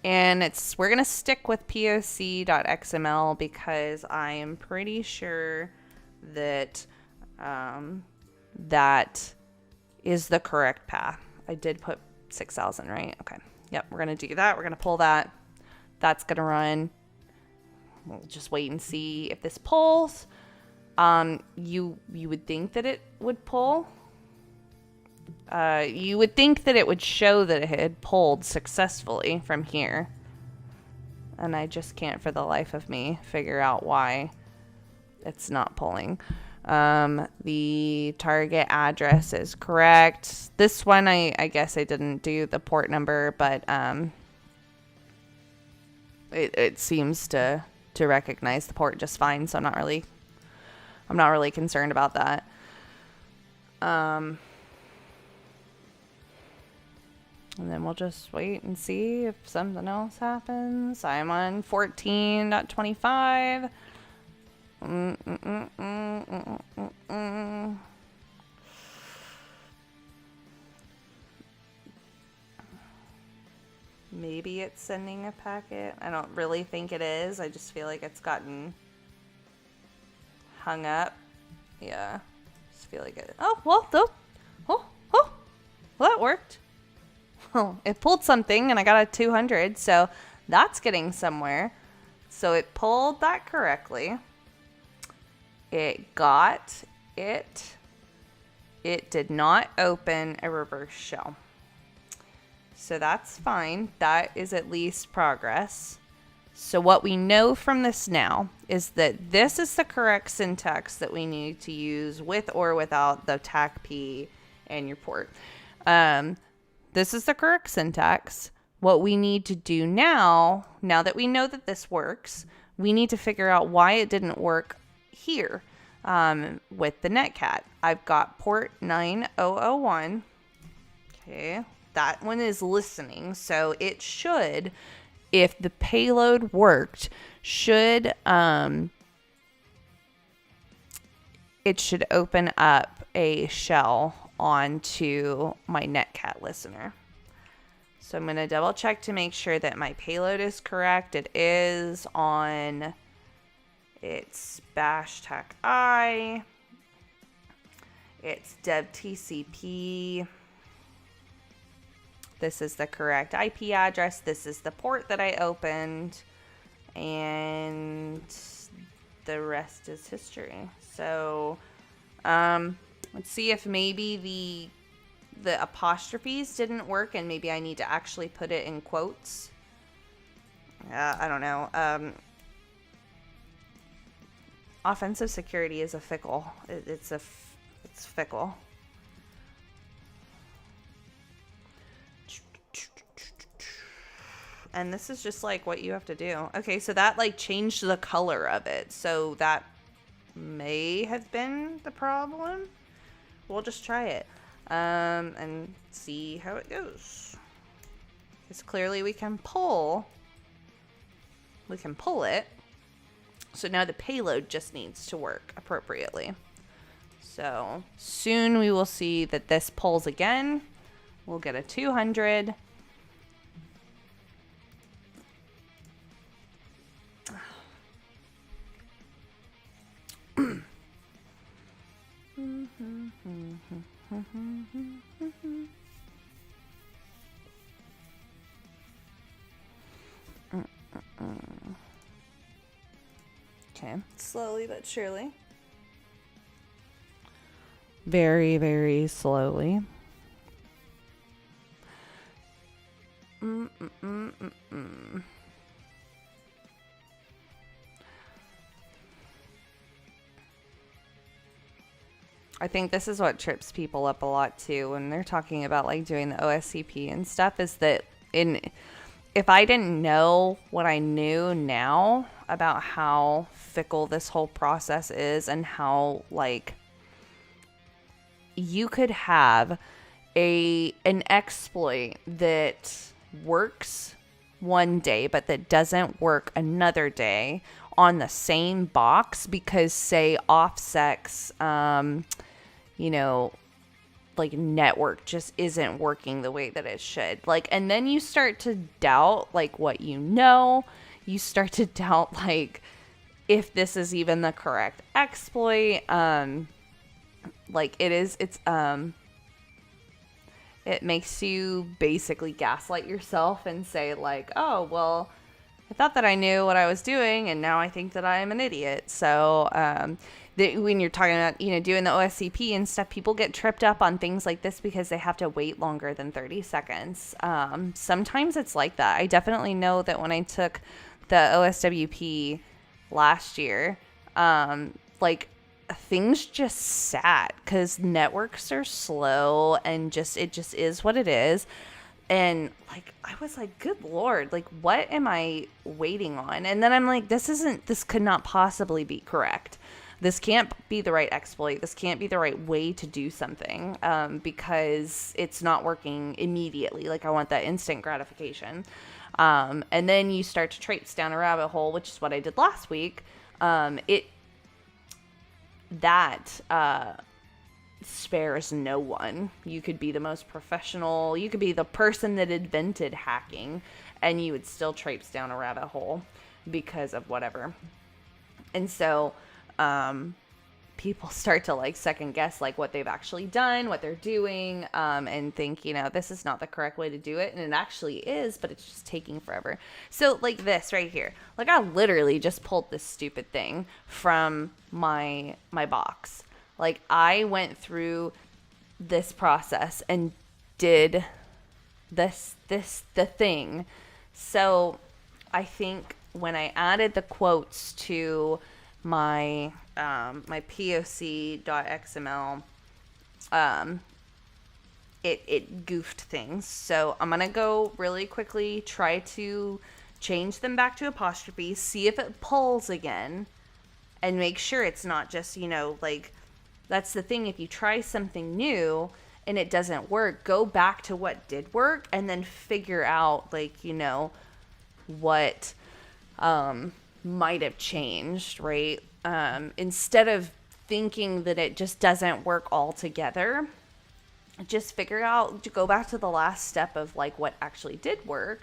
And we're going to stick with poc.xml, because I am pretty sure that that is the correct path. I did put 6,000, right? Okay. Yep, we're going to do that. We're going to pull that. That's going to run. We'll just wait and see if this pulls. You would think that it would pull. You would think that it would show that it had pulled successfully from here. And I just can't for the life of me figure out why it's not pulling. The target address is correct. This one, I guess I didn't do the port number, but it seems to recognize the port just fine, so I'm not really concerned about that. And then we'll just wait and see if something else happens. I'm on 14.25. Maybe it's sending a packet. I don't really think it is. I just feel like it's gotten hung up Yeah. Just feel like it. Oh, well, though. Oh, well, that worked. Oh, it pulled something and I got a 200, so that's getting somewhere. So it pulled that correctly. It got it. It did not open a reverse shell. So that's fine. That is at least progress. So what we know from this now is that this is the correct syntax that we need to use with or without the TAC-P and your port. This is the correct syntax. What we need to do now that we know that this works, we need to figure out why it didn't work here with the netcat. I've got port 9001. Okay, that one is listening, so it should, if the payload worked, it should open up a shell onto my netcat listener. So I'm going to double check to make sure that my payload is correct. It is on, it's bash tac-i, it's dev TCP. This is the correct IP address. This is the port that I opened. And the rest is history. So let's see if maybe the apostrophes didn't work and maybe I need to actually put it in quotes. I don't know. Offensive security is a fickle. It's fickle. And this is just like what you have to do. Okay, so that like changed the color of it. So that may have been the problem. We'll just try it and see how it goes. Because clearly we can pull it. So now the payload just needs to work appropriately. So soon we will see that this pulls again. We'll get a 200. Okay, slowly but surely. Very, very slowly. I think this is what trips people up a lot too when they're talking about like doing the OSCP and stuff, is that if I didn't know what I know now about how fickle this whole process is and how like you could have an exploit that works one day but that doesn't work another day on the same box because say OffSec's like network just isn't working the way that it should. Like, and then you start to doubt like what you know. You start to doubt like if this is even the correct exploit. Like it makes you basically gaslight yourself and say like, oh, well, I thought that I knew what I was doing and now I think that I am an idiot. So, when you're talking about, doing the OSCP and stuff, people get tripped up on things like this because they have to wait longer than 30 seconds. Sometimes it's like that. I definitely know that when I took the OSWP last year, like things just sat because networks are slow and it just is what it is. And like, I was like, good Lord, like, what am I waiting on? And then I'm like, this could not possibly be correct. This can't be the right exploit. This can't be the right way to do something because it's not working immediately. Like, I want that instant gratification. And then you start to traipse down a rabbit hole, which is what I did last week. Spares no one. You could be the most professional. You could be the person that invented hacking, and you would still traipse down a rabbit hole because of whatever. And so, people start to like second guess like what they've actually done, what they're doing, and think, you know, this is not the correct way to do it. And it actually is, but it's just taking forever. So like this right here, like I literally just pulled this stupid thing from my box. Like I went through this process and did the thing. So I think when I added the quotes to my my poc.xml, it goofed things. So I'm gonna go really quickly, try to change them back to apostrophes, see if it pulls again, and make sure it's not just, you know, like, that's the thing, if you try something new and it doesn't work, go back to what did work and then figure out, like, you know, what might have changed, right? Instead of thinking that it just doesn't work altogether, just figure out, to go back to the last step of like what actually did work,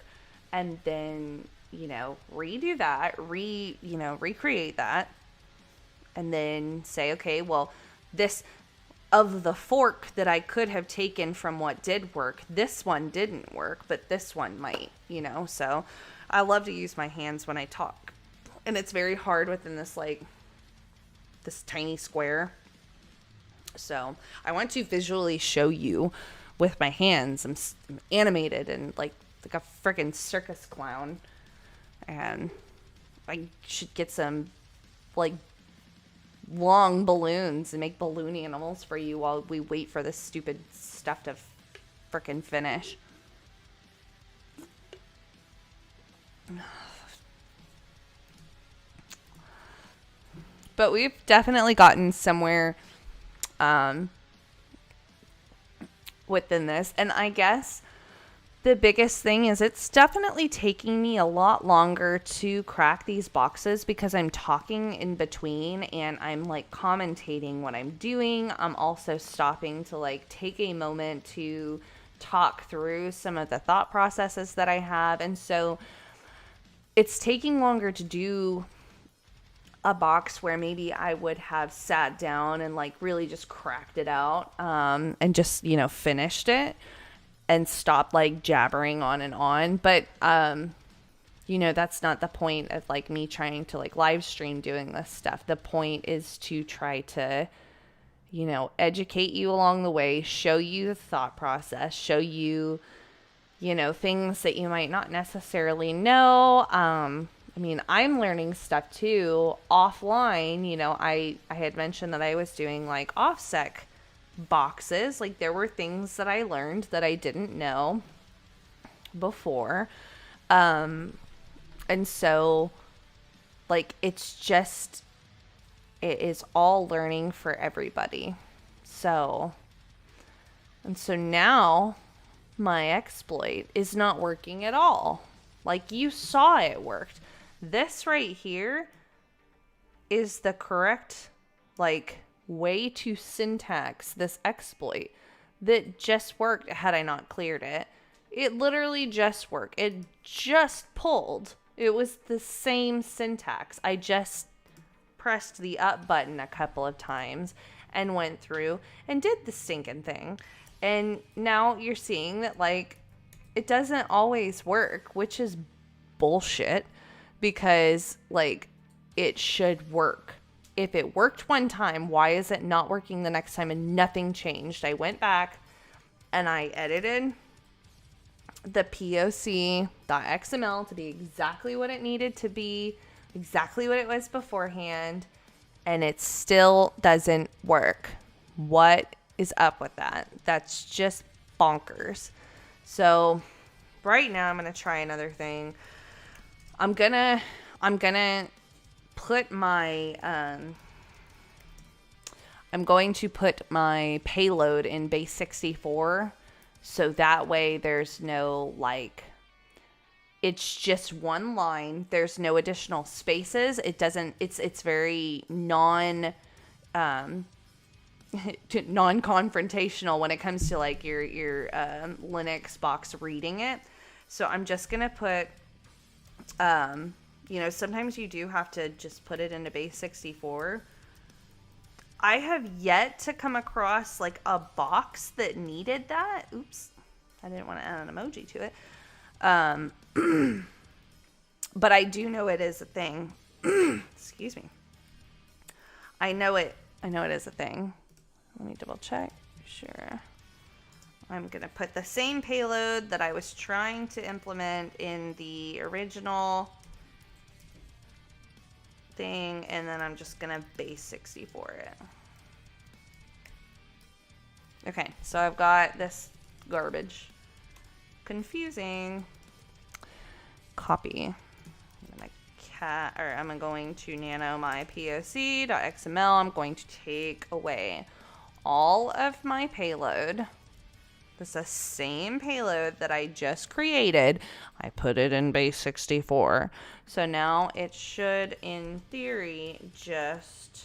and then, you know, redo that, recreate that, and then say, okay, well, this, of the fork that I could have taken from what did work, this one didn't work, but this one might, you know. So I love to use my hands when I talk, and it's very hard within this, like, this tiny square. So I want to visually show you with my hands. I'm animated and like a freaking circus clown, and I should get some like long balloons and make balloon animals for you while we wait for this stupid stuff to freaking finish. But we've definitely gotten somewhere within this. And I guess the biggest thing is it's definitely taking me a lot longer to crack these boxes because I'm talking in between and I'm like commentating what I'm doing. I'm also stopping to like take a moment to talk through some of the thought processes that I have. And so it's taking longer to do a box where maybe I would have sat down and like really just cracked it out and just, you know, finished it and stopped like jabbering on and on. But you know, that's not the point of like me trying to like live stream doing this stuff. The point is to try to, you know, educate you along the way, show you the thought process, show you, you know, things that you might not necessarily know. I mean, I'm learning stuff too offline. You know, I had mentioned that I was doing like OffSec boxes. Like there were things that I learned that I didn't know before. And so like, it's just, it is all learning for everybody. So, and so now my exploit is not working at all. Like you saw it worked. This right here is the correct, like, way to syntax this exploit that just worked had I not cleared it. It literally just worked. It just pulled. It was the same syntax. I just pressed the up button a couple of times and went through and did the stinking thing. And now you're seeing that, like, it doesn't always work, which is bullshit. Because, like, it should work. If it worked one time, why is it not working the next time? And nothing changed. I went back and I edited the poc.xml to be exactly what it needed to be, exactly what it was beforehand, and it still doesn't work. What is up with that? That's just bonkers. So right now I'm going to try another thing. I'm gonna put my I'm going to put my payload in base 64, so that way there's no, like, it's just one line. There's no additional spaces. It doesn't, it's very non-confrontational when it comes to like your Linux box reading it. So I'm just gonna put you know, sometimes you do have to just put it into base 64. I have yet to come across like a box that needed that. Oops. I didn't want to add an emoji to it. But I do know it is a thing. Excuse me. I know it is a thing. Let me double check. Sure. I'm going to put the same payload that I was trying to implement in the original thing, and then I'm just going to base 64 it. Okay, so I've got this garbage. Confusing. Copy. I'm going to nano my poc.xml. I'm going to take away all of my payload. This is the same payload that I just created. I put it in base 64. So now it should, in theory, just...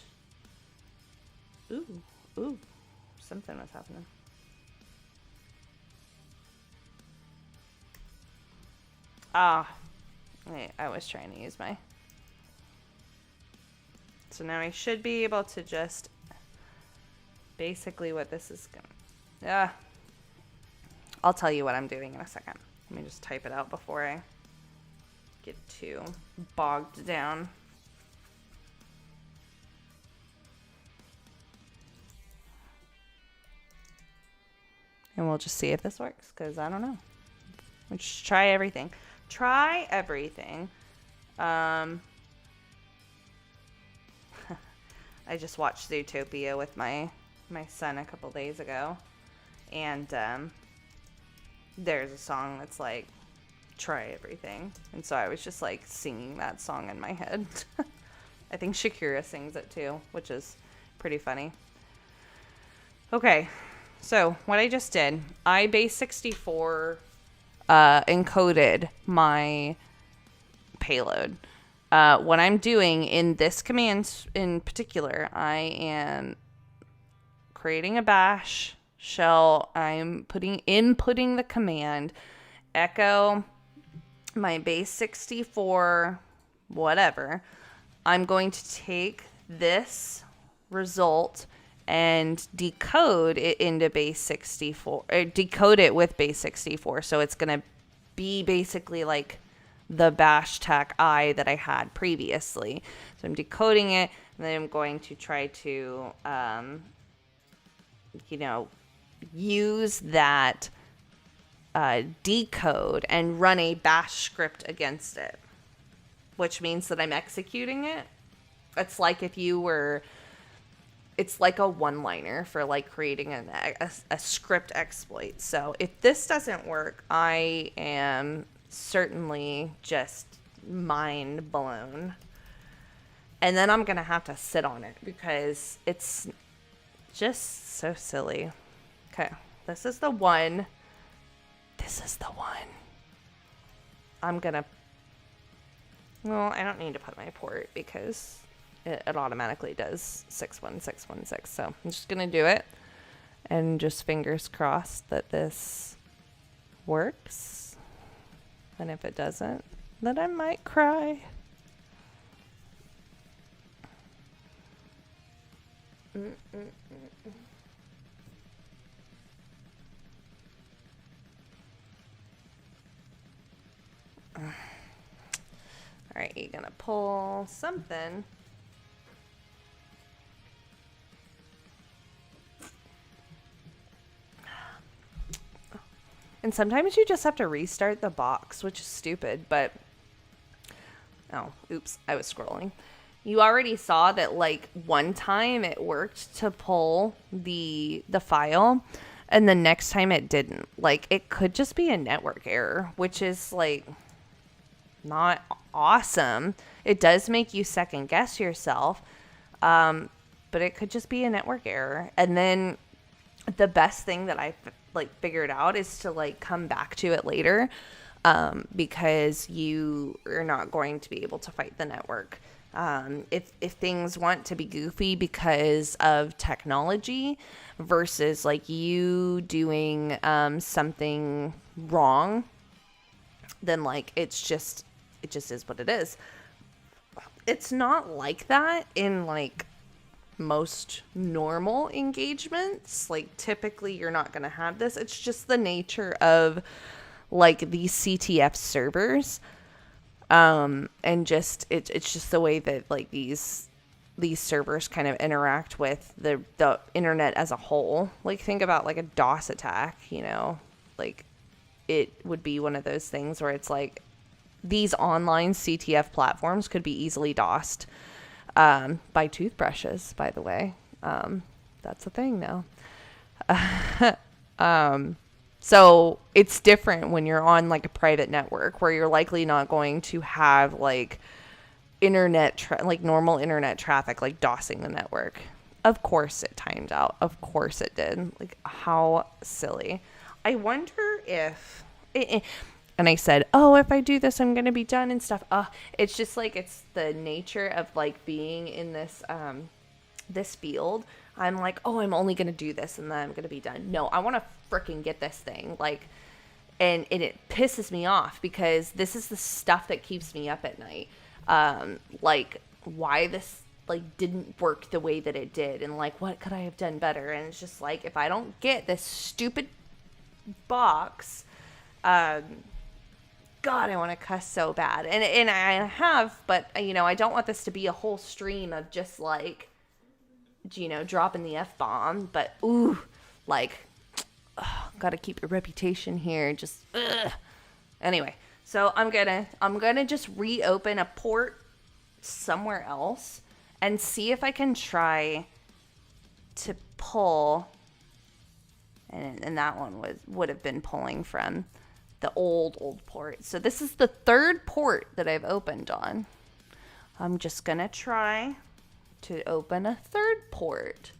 Ooh, something was happening. Wait, I was trying to use my... So now I should be able to just... Basically what this is going to... I'll tell you what I'm doing in a second. Let me just type it out before I get too bogged down. And we'll just see if this works, because I don't know. We'll just try everything. Try everything. I just watched Zootopia with my son a couple days ago. And there's a song that's like, try everything. And so I was just like singing that song in my head. I think Shakira sings it too, which is pretty funny. Okay, so what I just did, I base 64 encoded my payload. What I'm doing in this command in particular, I am creating a bash shell. I'm inputting the command echo my base 64 whatever. I'm going to take this result and decode it into base 64, or decode it with base 64. So it's going to be basically like the bash tac I that I had previously. So I'm decoding it, and then I'm going to try to, use that decode and run a bash script against it, which means that I'm executing it. It's like it's like a one-liner for like creating a script exploit. So if this doesn't work, I am certainly just mind blown. And then I'm going to have to sit on it because it's just so silly. Okay, this is the one. I'm going to... Well, I don't need to put my port because it automatically does 61616. So I'm just going to do it. And just fingers crossed that this works. And if it doesn't, then I might cry. All right, you're gonna pull something. And sometimes you just have to restart the box, which is stupid, but... Oh, oops, I was scrolling. You already saw that, like, one time it worked to pull the file, and the next time it didn't. Like, it could just be a network error, which is, like, not awesome. It does make you second guess yourself, but it could just be a network error. And then the best thing that I figured out is to like come back to it later, because you are not going to be able to fight the network. If things want to be goofy because of technology versus like you doing something wrong, then like it just is what it is. It's not like that in like most normal engagements. Like, typically you're not going to have this. It's just the nature of like these CTF servers. And just it's just the way that like these servers kind of interact with the internet as a whole. Like, think about like a DOS attack, you know, like it would be one of those things where it's like these online CTF platforms could be easily DOSed by toothbrushes, by the way. That's a thing now. So it's different when you're on like a private network where you're likely not going to have like like normal internet traffic, like DOSing the network. Of course it timed out. Of course it did. Like, how silly. I wonder if and I said, oh, if I do this, I'm going to be done and stuff. It's just like, it's the nature of like being in this, this field. I'm like, oh, I'm only going to do this and then I'm going to be done. No, I want to freaking get this thing. Like, and it pisses me off because this is the stuff that keeps me up at night. Like, why this like didn't work the way that it did, and like, what could I have done better? And it's just like, if I don't get this stupid box, God, I want to cuss so bad. And I have, but you know, I don't want this to be a whole stream of just like, you know, dropping the F-bomb, but ooh, like, gotta keep your reputation here. Just, anyway. So I'm gonna just reopen a port somewhere else and see if I can try to pull. And that one would have been pulling from the old port. So this is the third port that I've opened on. I'm just gonna try to open a third port.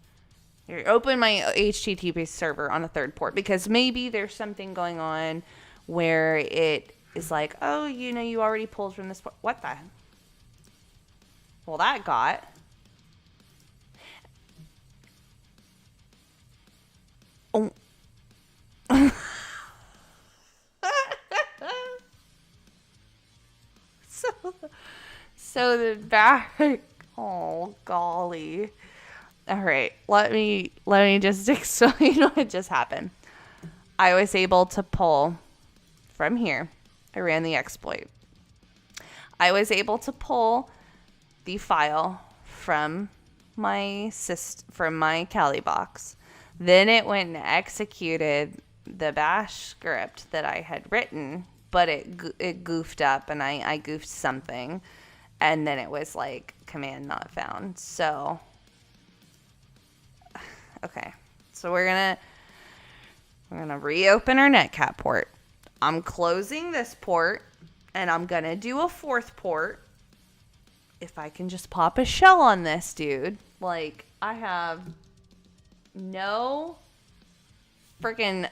Here, open my HTTP server on a third port because maybe there's something going on where it is like, oh, you know, you already pulled from this port. What the? Well, that got. Oh. So the back. Oh, golly. All right. Let me just explain what just happened. I was able to pull from here. I ran the exploit. I was able to pull the file from my Kali box. Then it went and executed the bash script that I had written, but it goofed up, and I goofed something, and then it was like command not found. So okay, so we're gonna reopen our netcat port. I'm closing this port, and I'm gonna do a fourth port. If I can just pop a shell on this dude, like, I have no freaking.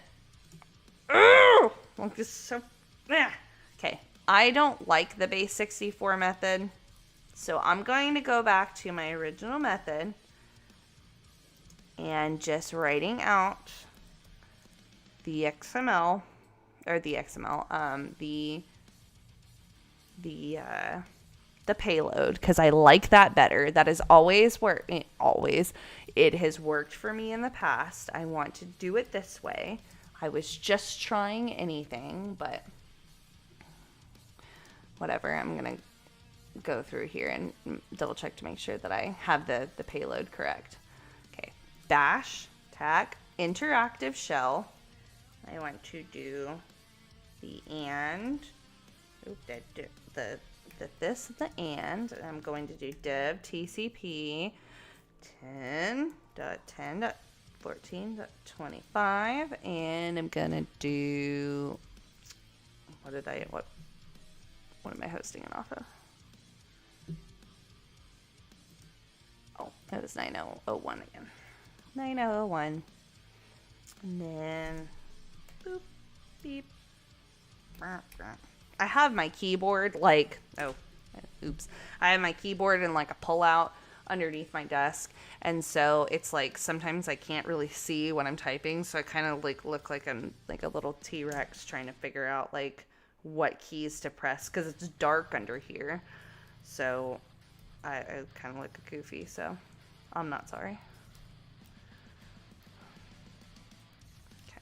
Like, this so. Okay, I don't like the base 64 method, so I'm going to go back to my original method and just writing out the XML. Or the XML, the payload, because I like that better. That is always it has worked for me in the past. I want to do it this way. I was just trying anything, but whatever. I'm gonna go through here and double check to make sure that I have the payload correct. Okay, bash tac interactive shell. I want to do the and, and I'm going to do dev TCP 10.10.14.25, and I'm gonna do, what am I hosting it off of? Oh, it was 9001 again. 9001, and then boop, beep. I have my keyboard like, I have my keyboard in like a pullout underneath my desk, and so it's like sometimes I can't really see when I'm typing, so I kind of like look like I'm like a little T-Rex trying to figure out like what keys to press because it's dark under here, so I kind of look goofy. So I'm not sorry. Okay.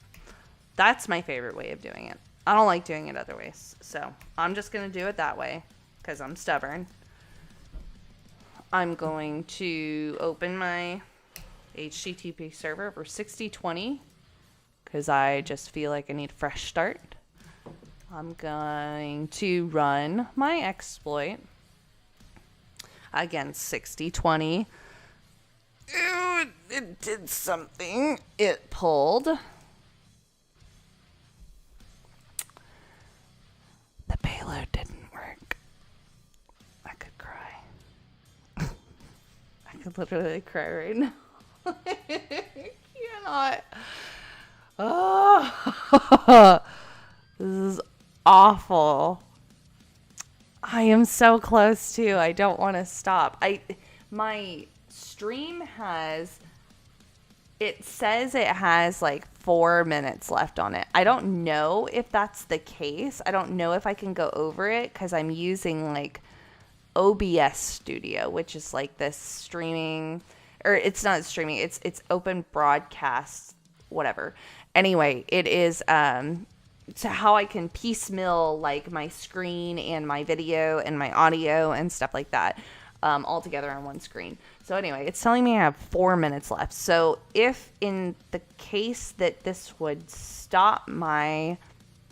That's my favorite way of doing it. I don't like doing it other ways. So I'm just going to do it that way because I'm stubborn. I'm going to open my HTTP server for 6020 because I just feel like I need a fresh start. I'm going to run my exploit. Again, 6020. Ew, it did something. It pulled. The payload didn't work. I could cry. I could literally cry right now. I cannot. Oh, this is awful. I am so close to. I don't want to stop. My stream has, it says it has like 4 minutes left on it. I don't know if that's the case. I don't know if I can go over it because I'm using like OBS Studio, which is like this streaming, or it's not streaming. It's open broadcast, whatever. Anyway, it is to how I can piecemeal like my screen and my video and my audio and stuff like that all together on one screen. So anyway, it's telling me I have 4 minutes left. So if in the case that this would stop my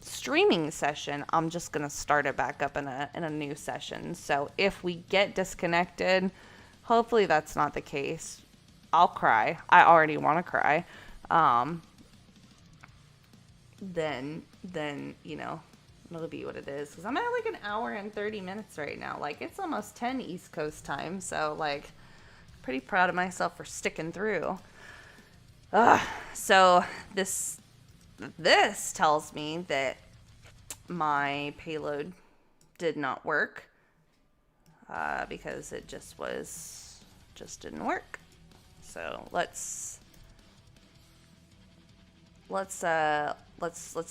streaming session, I'm just going to start it back up in a new session. So if we get disconnected, hopefully that's not the case. I'll cry. I already want to cry. Then you know, it'll be what it is. Because I'm at like an hour and 30 minutes right now. Like, it's almost 10 East Coast time. So, like, pretty proud of myself for sticking through. So, this tells me that my payload did not work. Because it just didn't work. So, let's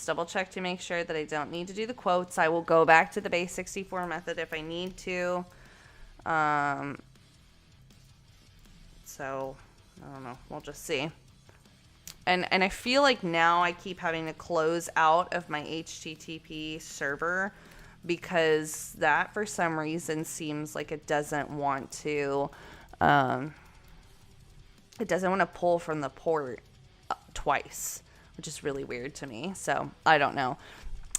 double check to make sure that I don't need to do the quotes. I will go back to the base 64 method if I need to. So I don't know. We'll just see. And I feel like now I keep having to close out of my HTTP server because that for some reason seems like it doesn't want to pull from the port twice, which is really weird to me. So I don't know.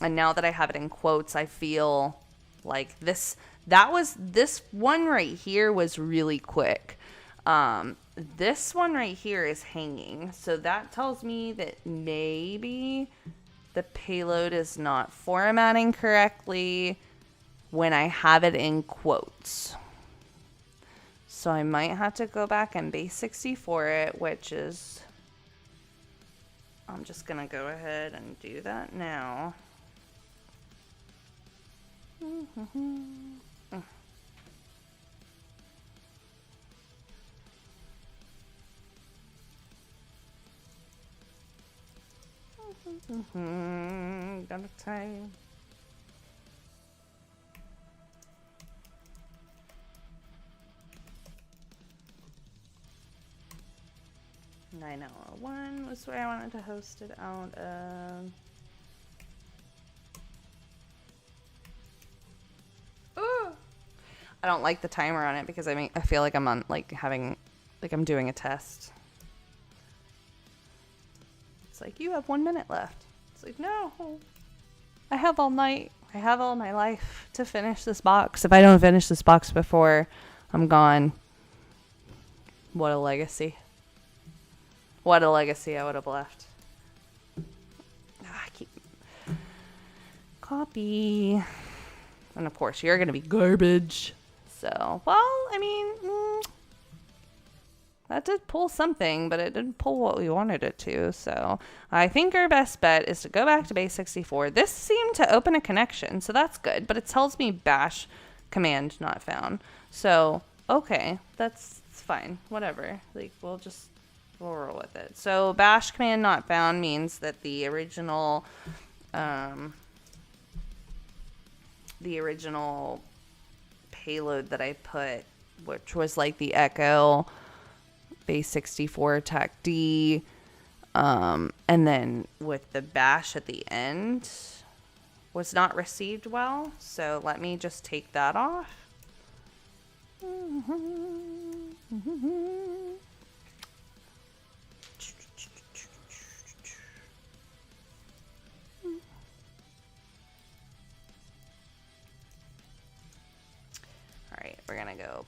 And now that I have it in quotes, I feel like this one right here was really quick. This one right here is hanging. So that tells me that maybe the payload is not formatting correctly when I have it in quotes. So I might have to go back and base 64 it, which is, I'm just going to go ahead and do that now. Gotta type. (901) was where I wanted to host it out of. Ooh. I don't like the timer on it because I feel like I'm on I'm doing a test. It's like, you have 1 minute left. It's like, no, I have all night. I have all my life to finish this box. If I don't finish this box before I'm gone, what a legacy. What a legacy I would have left. Copy. And of course, you're going to be garbage. So, well, I mean, that did pull something, but it didn't pull what we wanted it to. So I think our best bet is to go back to base 64. This seemed to open a connection, so that's good. But it tells me bash command not found. So, okay, that's fine. Whatever. Like, we'll roll with it. So bash command not found means that the original payload that I put, which was like the echo base 64 attack D. And then with the bash at the end was not received well. So let me just take that off. All right, we're gonna go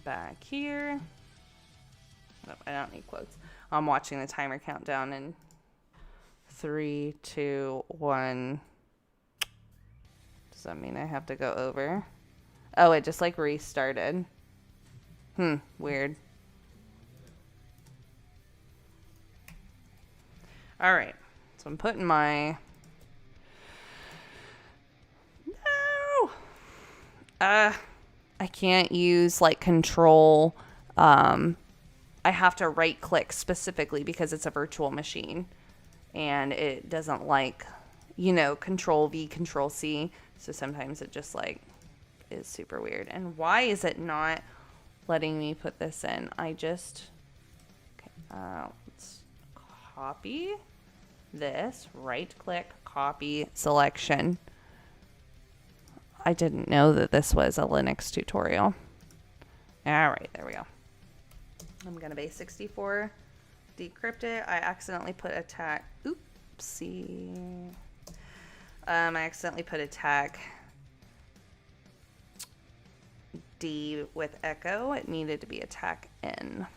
back here. No, I don't need quotes. I'm watching the timer countdown in 3, 2, 1. Does that mean I have to go over? Oh, it just like restarted. Weird. All right, so I'm putting my... No! I can't use like control. I have to right click specifically because it's a virtual machine and it doesn't like, you know, control V, control C. So sometimes it just like is super weird. And why is it not letting me put this in? I just, okay, let's copy this, right click, copy, selection. I didn't know that this was a Linux tutorial. All right, there we go. I'm gonna base 64, decrypt it. I accidentally put attack, oopsie. I accidentally put attack D with echo. It needed to be attack N.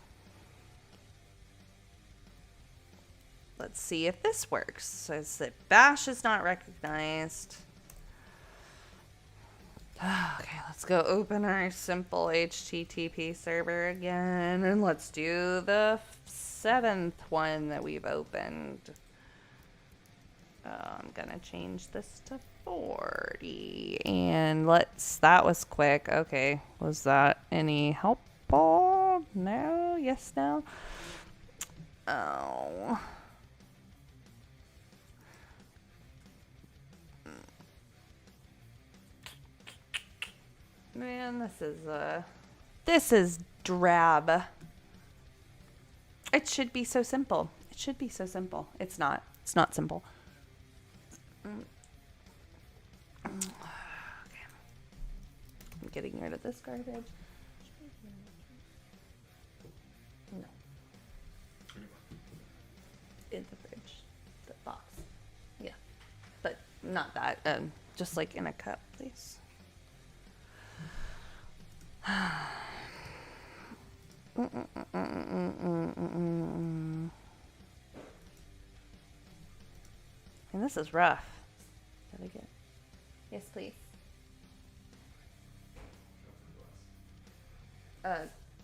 Let's see if this works. So it's that bash is not recognized. Okay, let's go open our simple HTTP server again, and let's do the 7th one that we've opened. I'm gonna change this to 40, and that was quick. Okay, was that any helpful? No, yes, no. Oh. Man, this is drab. It should be so simple. It should be so simple. It's not. It's not simple. Okay. I'm getting rid of this garbage. No. In the fridge. The box. Yeah. But not that. Just like in a cup, please. And this is rough. Gotta get. Yes, please.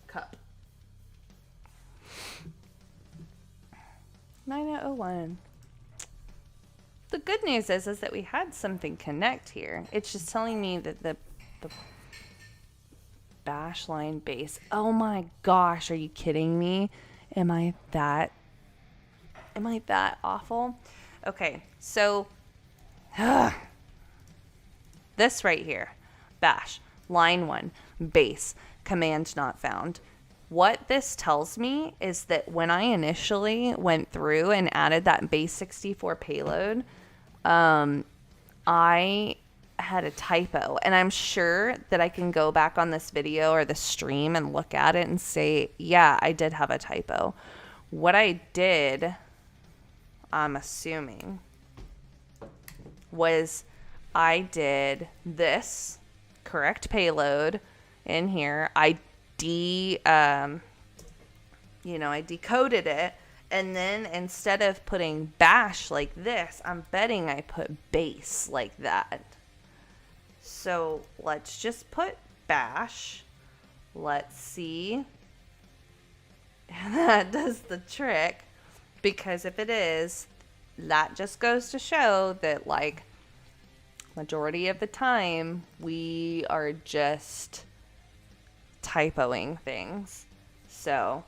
Cup. 9001. The good news is that we had something connect here. It's just telling me that the bash line base. Oh my gosh, are you kidding me? Am I that awful? Okay, so this right here, bash, line 1, base, command not found. What this tells me is that when I initially went through and added that base 64 payload, I had a typo, and I'm sure that I can go back on this video or the stream and look at it and say, yeah, I did have a typo. What I did, I'm assuming, was I did this correct payload in here. I decoded it, and then instead of putting bash like this, I'm betting I put base like that. So let's just put bash. Let's see. And that does the trick, because if it is, that just goes to show that like majority of the time we are just typoing things. So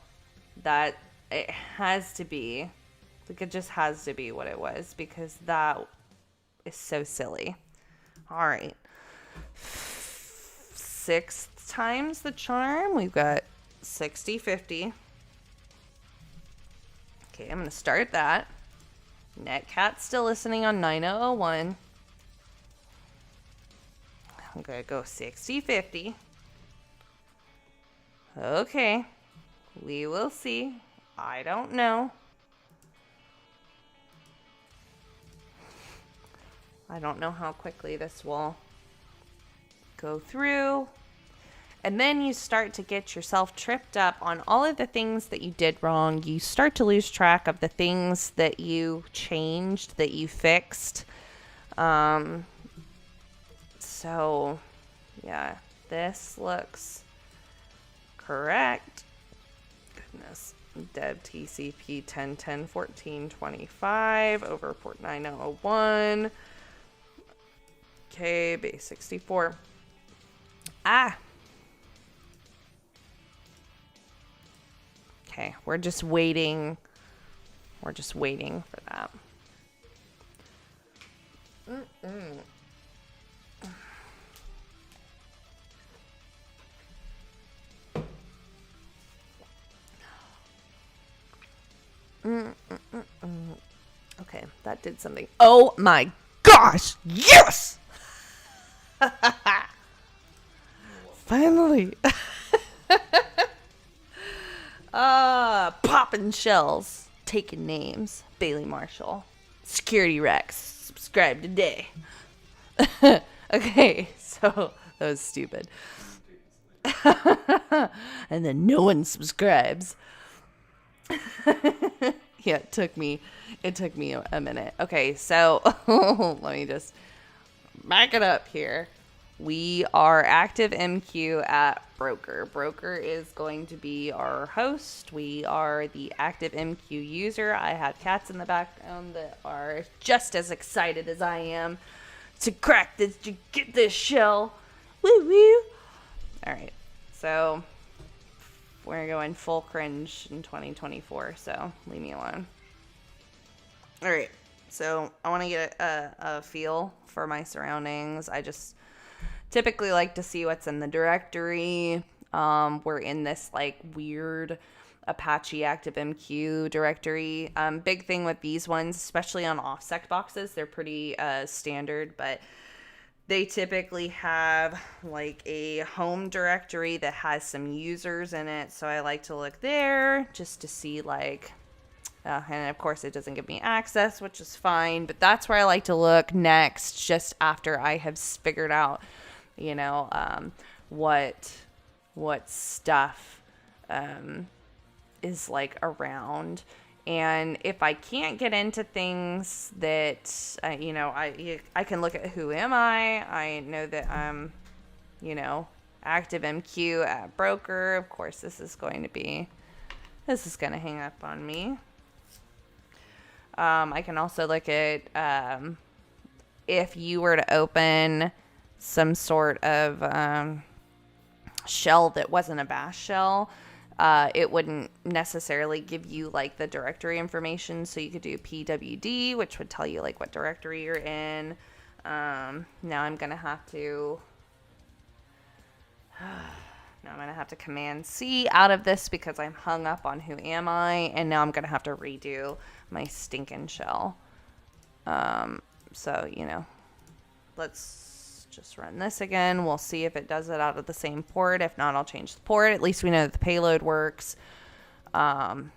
that it has to be, like, it just has to be what it was, because that is so silly. All right. 6th time's the charm. We've got 6050. Okay, I'm going to start that. Netcat's still listening on 9001. I'm going to go 6050. Okay. We will see. I don't know. I don't know how quickly this will go through. And then you start to get yourself tripped up on all of the things that you did wrong. You start to lose track of the things that you changed, that you fixed. So, yeah, this looks correct. Goodness. Dev TCP 10.10.14.25 over port 9001. Okay, base 64. Okay, we're just waiting. We're just waiting for that. Okay, that did something. Oh my gosh! Yes! Finally. Popping shells, taking names. Bailey Marshall, Security Rex, subscribe today. Okay, so that was stupid. And then no one subscribes. Yeah, it took me a minute. Okay, so let me just back it up here. We are active MQ at Broker. Broker is going to be our host. We are the active MQ user. I have cats in the background that are just as excited as I am to crack this, to get this shell. Woo woo. All right, so we're going full cringe in 2024, so leave me alone. All right, so I want to get a feel for my surroundings. I just typically like to see what's in the directory. We're in this like weird Apache ActiveMQ directory. Big thing with these ones, especially on offsec boxes, they're pretty standard, but they typically have like a home directory that has some users in it. So I like to look there just to see like, and of course it doesn't give me access, which is fine, but that's where I like to look next, just after I have figured out, you know, what stuff is like around. And if I can't get into things that, you know, I can look at who am I. I know that I'm, you know, active MQ at Broker. Of course, this is going to hang up on me. I can also look at if you were to open some sort of shell that wasn't a bash shell, it wouldn't necessarily give you like the directory information. So you could do pwd, which would tell you like what directory you're in. Now I'm gonna have to Command C out of this because I'm hung up on who am I, and now I'm gonna have to redo my stinking shell. So, you know, let's just run this again. We'll see if it does it out of the same port. If not, I'll change the port. At least we know that the payload works. Man,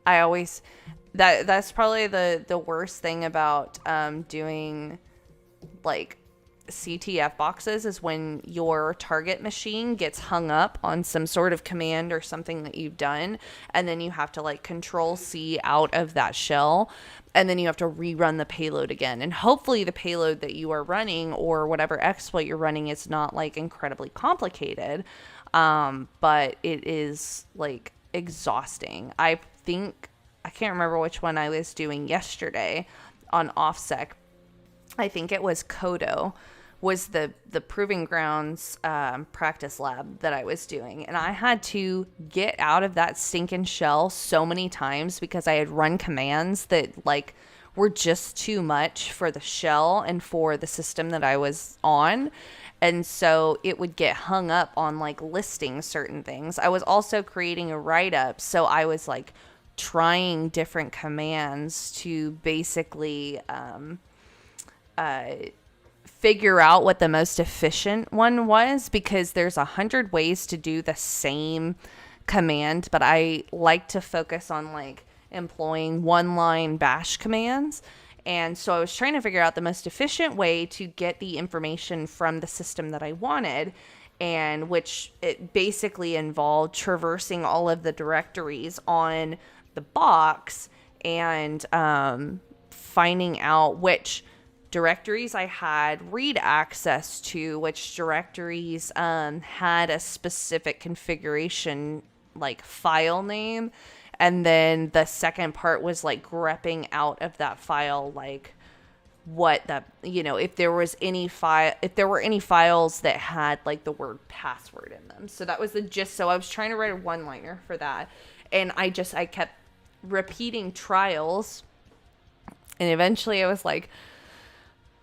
that's probably the worst thing about doing like CTF boxes is when your target machine gets hung up on some sort of command or something that you've done, and then you have to like Control C out of that shell, and then you have to rerun the payload again. And hopefully the payload that you are running or whatever exploit you're running is not like incredibly complicated, but it is like exhausting. I can't remember which one I was doing yesterday on OffSec. I think it was Kodo was the Proving Grounds practice lab that I was doing. And I had to get out of that stinking shell so many times because I had run commands that like were just too much for the shell and for the system that I was on. And so it would get hung up on like listing certain things. I was also creating a write-up, so I was like trying different commands to basically figure out what the most efficient one was, because there's 100 ways to do the same command, but I like to focus on like employing one-line bash commands. And so I was trying to figure out the most efficient way to get the information from the system that I wanted, and which it basically involved traversing all of the directories on the box and finding out which directories I had read access to, which directories had a specific configuration, like file name. And then the second part was like grepping out of that file, like what the, you know, if there was any file, if there were any files that had like the word password in them. So that was the gist. So I was trying to write a one-liner for that. And I kept repeating trials. And eventually I was like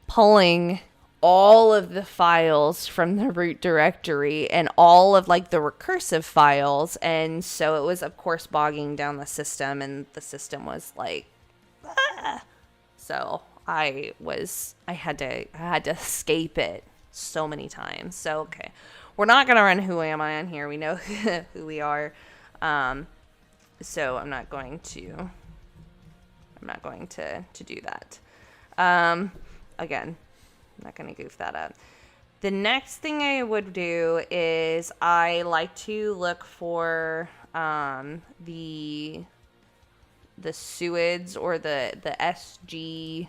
pulling all of the files from the root directory and all of like the recursive files. And so it was, of course, bogging down the system, and the system was like, ah. So I had to escape it so many times. So, okay, we're not going to run Who Am I on here. We know who we are. So I'm not going to do that. Again, I'm not going to goof that up. The next thing I would do is I like to look for the SUIDs or the SG,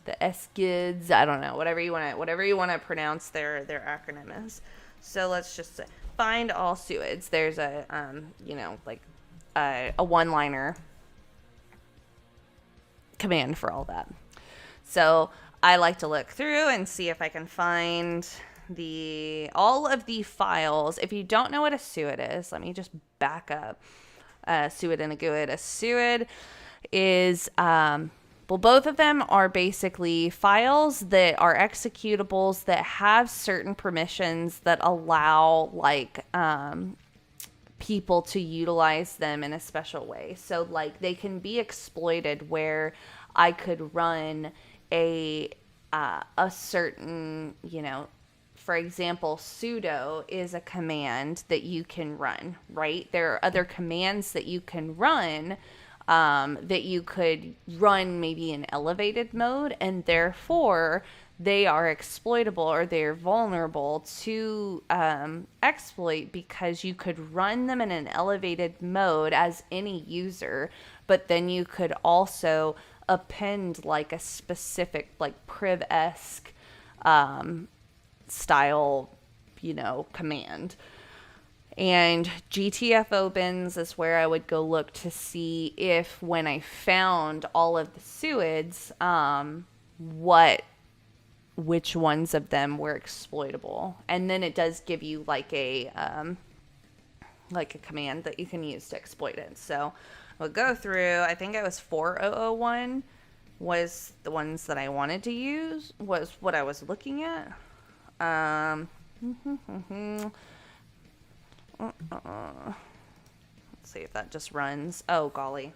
the SGIDs, I don't know, whatever you want to pronounce their acronym is. So let's just say, find all SUIDs. There's a a one-liner command for all that. So I like to look through and see if I can find all of the files. If you don't know what a SUID is, let me just back up. SUID and a GUID. A SUID is, both of them are basically files that are executables that have certain permissions that allow like people to utilize them in a special way. So like they can be exploited, where I could run a certain, for example, sudo is a command that you can run, right? There are other commands that you can run that you could run maybe in elevated mode, and therefore they are exploitable, or they're vulnerable to exploit, because you could run them in an elevated mode as any user, but then you could also append like a specific like priv-esque style, command. And GTF opens is where I would go look to see if, when I found all of the SUIDs, which ones of them were exploitable. And then it does give you like a command that you can use to exploit it. So we'll go through. I think it was 4001 was the ones that I wanted to use, was what I was looking at. Let's see if that just runs. Oh, golly.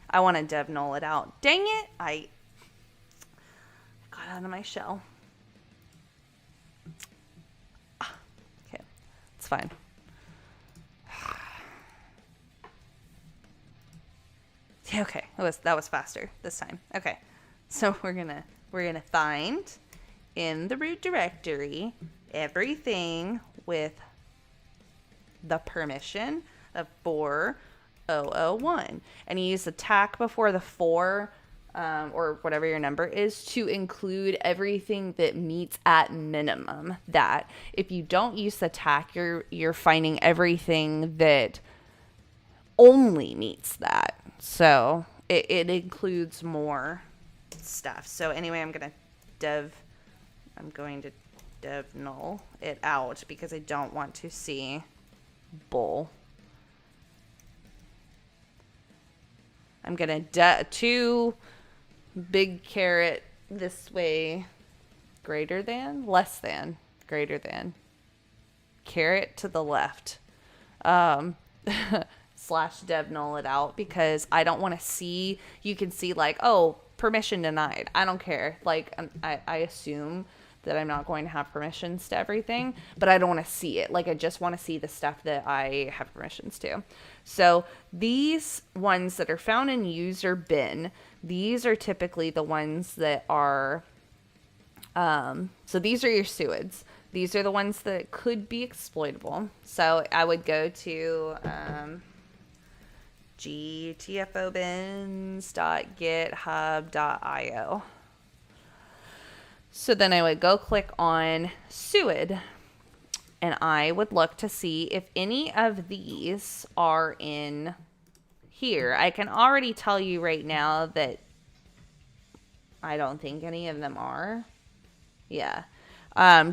I want to dev null it out. Dang it. I got out of my shell. Okay. It's fine. Okay, that was faster this time. Okay, so we're gonna find in the root directory everything with the permission of 4001, and you use the tac before the 4 or whatever your number is to include everything that meets at minimum that. If you don't use the tac, you're finding everything that only meets that. So it includes more stuff. So anyway, I'm going to dev null it out because I don't want to see bull. I'm going to 2 big caret this way, greater than, less than. greater than, caret to the left, slash dev null it out, because I don't want to see, you can see like, oh, permission denied. I don't care. Like, I assume that I'm not going to have permissions to everything, but I don't want to see it. Like, I just want to see the stuff that I have permissions to. So these ones that are found in user bin, these are typically the ones that are, so these are your SUIDs. These are the ones that could be exploitable. So I would go to gtfobins.github.io. So then I would go click on SUID, and I would look to see if any of these are in here. I can already tell you right now that I don't think any of them are. Yeah.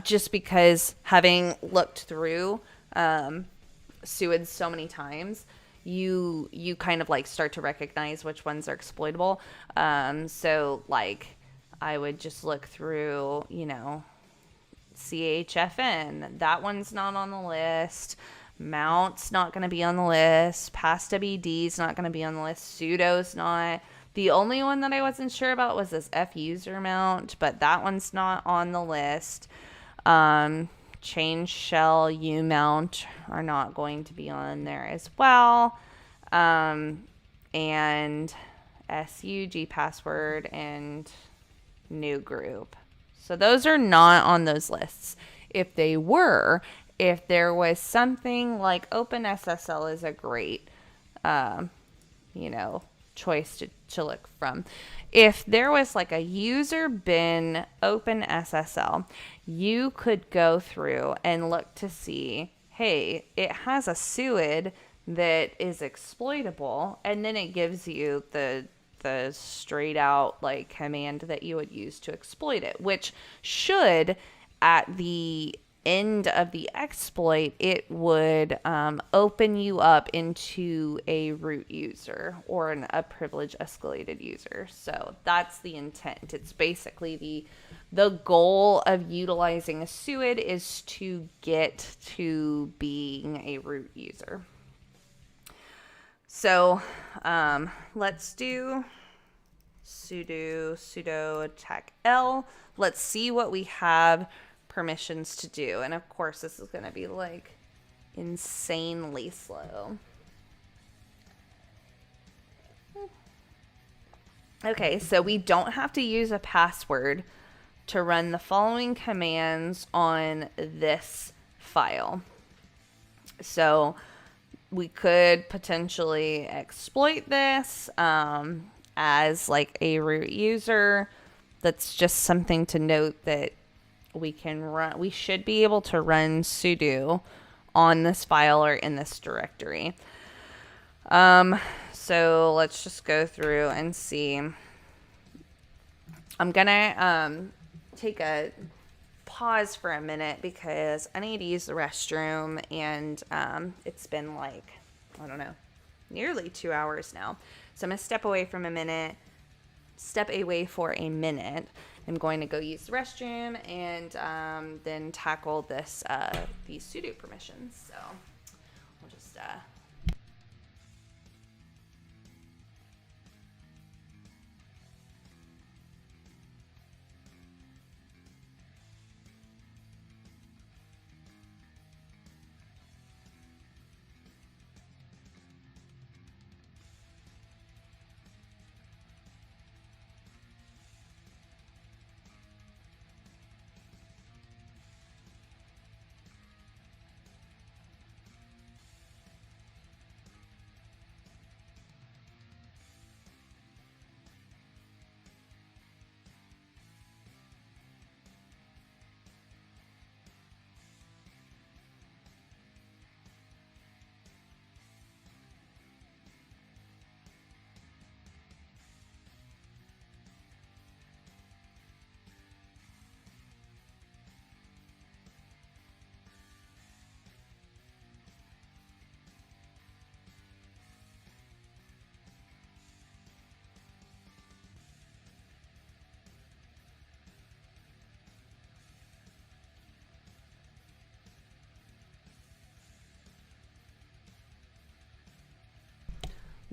Just because having looked through SUIDs so many times, you kind of like start to recognize which ones are exploitable. So like I would just look through, you know, CHFN. That one's not on the list. Mount's not going to be on the list. PassWD's not going to be on the list. Sudo's not. The only one that I wasn't sure about was this fuser mount, but that one's not on the list. Change shell umount are not going to be on there as well. And SUG password and new group. So those are not on those lists. If they were, if there was something like OpenSSL is a great, you know, choice to look from. If there was like a user bin OpenSSL, you could go through and look to see, hey, it has a SUID that is exploitable, and then it gives you the straight out like command that you would use to exploit it, which should, at the end of the exploit, it would open you up into a root user or a privilege escalated user. So that's the intent. It's basically the goal of utilizing a SUID is to get to being a root user. So let's do sudo attack L. Let's see what we have permissions to do. And of course, this is going to be like insanely slow. Okay, so we don't have to use a password to run the following commands on this file. So we could potentially exploit this as like a root user. That's just something to note, that we can run. We should be able to run sudo on this file or in this directory. So let's just go through and see. I'm gonna take a pause for a minute because I need to use the restroom, and it's been like, I don't know, nearly 2 hours now. So I'm gonna step away for a minute. I'm going to go use the restroom and then tackle this these sudo permissions. So we'll just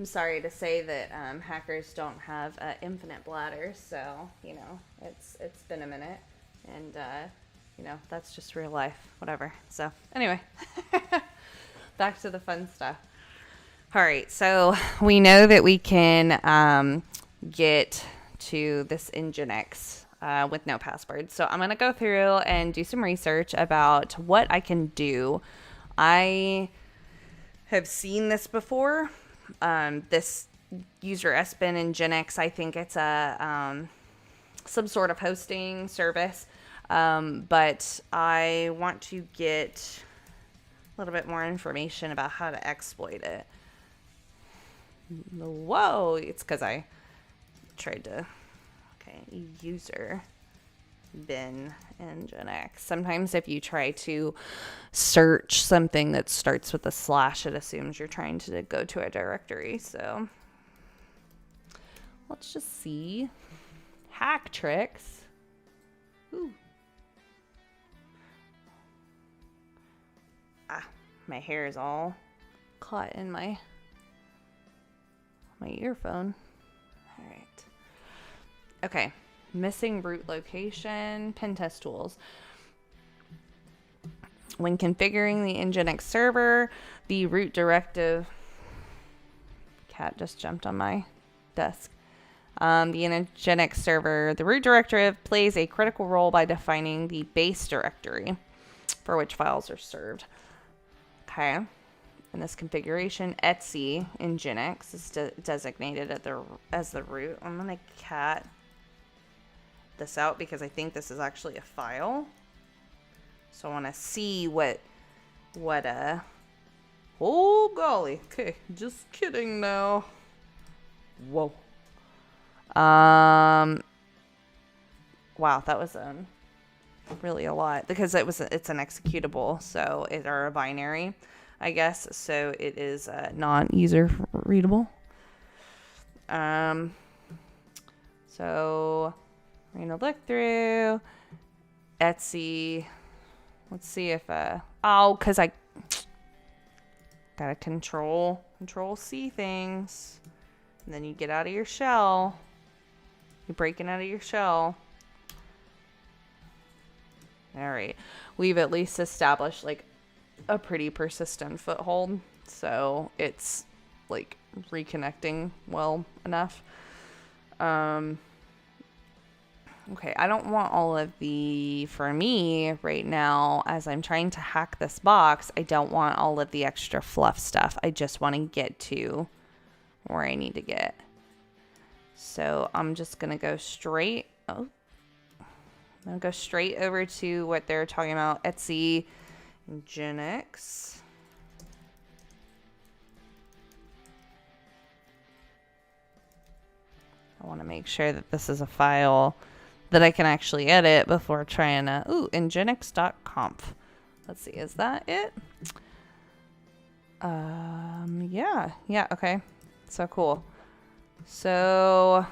I'm sorry to say that hackers don't have infinite bladders, so you know it's been a minute, and you know that's just real life, whatever. So anyway, back to the fun stuff. All right, so we know that we can get to this Nginx with no password. So I'm going to go through and do some research about what I can do. I have seen this before. This user SBIN Nginx, I think it's a some sort of hosting service, but I want to get a little bit more information about how to exploit it. Whoa, it's because I tried to, okay, user bin Nginx. Sometimes if you try to search something that starts with a slash, it assumes you're trying to go to a directory. So let's just see. Hack tricks. Ooh. Ah, my hair is all caught in my earphone. All right. Okay. Missing root location, pen test tools. When configuring the Nginx server, the root directive, cat just jumped on my desk. The Nginx server, the root directive plays a critical role by defining the base directory for which files are served. Okay. In this configuration, etc Nginx is designated as the root. I'm going to cat this out because I think this is actually a file. So I want to see what oh golly. Okay, just kidding now. Whoa. Wow, that was really a lot because it's an executable, so it are a binary, I guess, so it is not user readable. So we're gonna look through etc. Let's see if because I gotta control C things, and then you get out of your shell. You're breaking out of your shell. All right, we've at least established like a pretty persistent foothold, so it's like reconnecting well enough. Okay, I don't want all of for me right now, as I'm trying to hack this box, I don't want all of the extra fluff stuff. I just want to get to where I need to get. So I'm just going to go straight. I'm going to go straight over to what they're talking about, etc Nginx. I want to make sure that this is a file that I can actually edit before trying to, nginx.conf. Let's see, is that it? Yeah, okay. So cool. So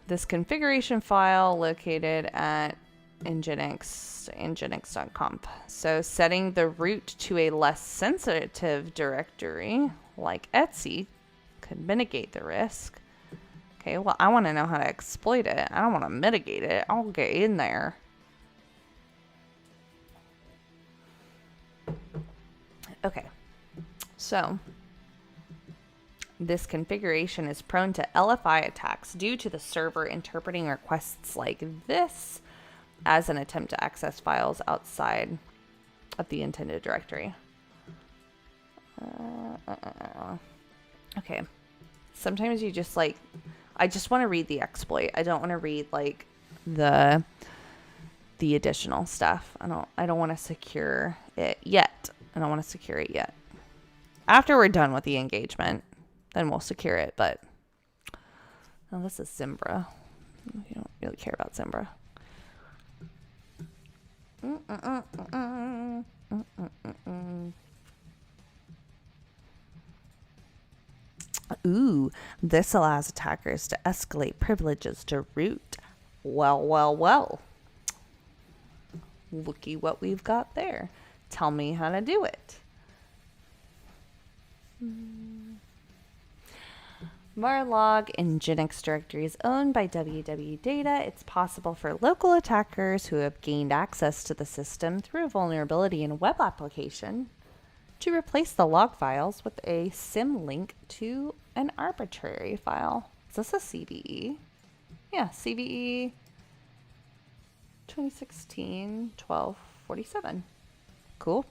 this configuration file located at nginx.conf. So setting the root to a less sensitive directory like etc could mitigate the risk. Okay, well, I want to know how to exploit it. I don't want to mitigate it. I'll get in there. Okay, so this configuration is prone to LFI attacks due to the server interpreting requests like this as an attempt to access files outside of the intended directory. Okay. Sometimes you just like, I just want to read the exploit. I don't want to read like the additional stuff. I don't want to secure it yet. I don't want to secure it yet. After we're done with the engagement, then we'll secure it. But oh, this is Zimbra. You don't really care about Zimbra. Ooh, this allows attackers to escalate privileges to root. Well. Looky what we've got there. Tell me how to do it. Marlog and Nginx directory is owned by WW Data. It's possible for local attackers who have gained access to the system through a vulnerability in a web application to replace the log files with a symlink to an arbitrary file. Is this a CVE? Yeah, CVE 2016-1247. Cool.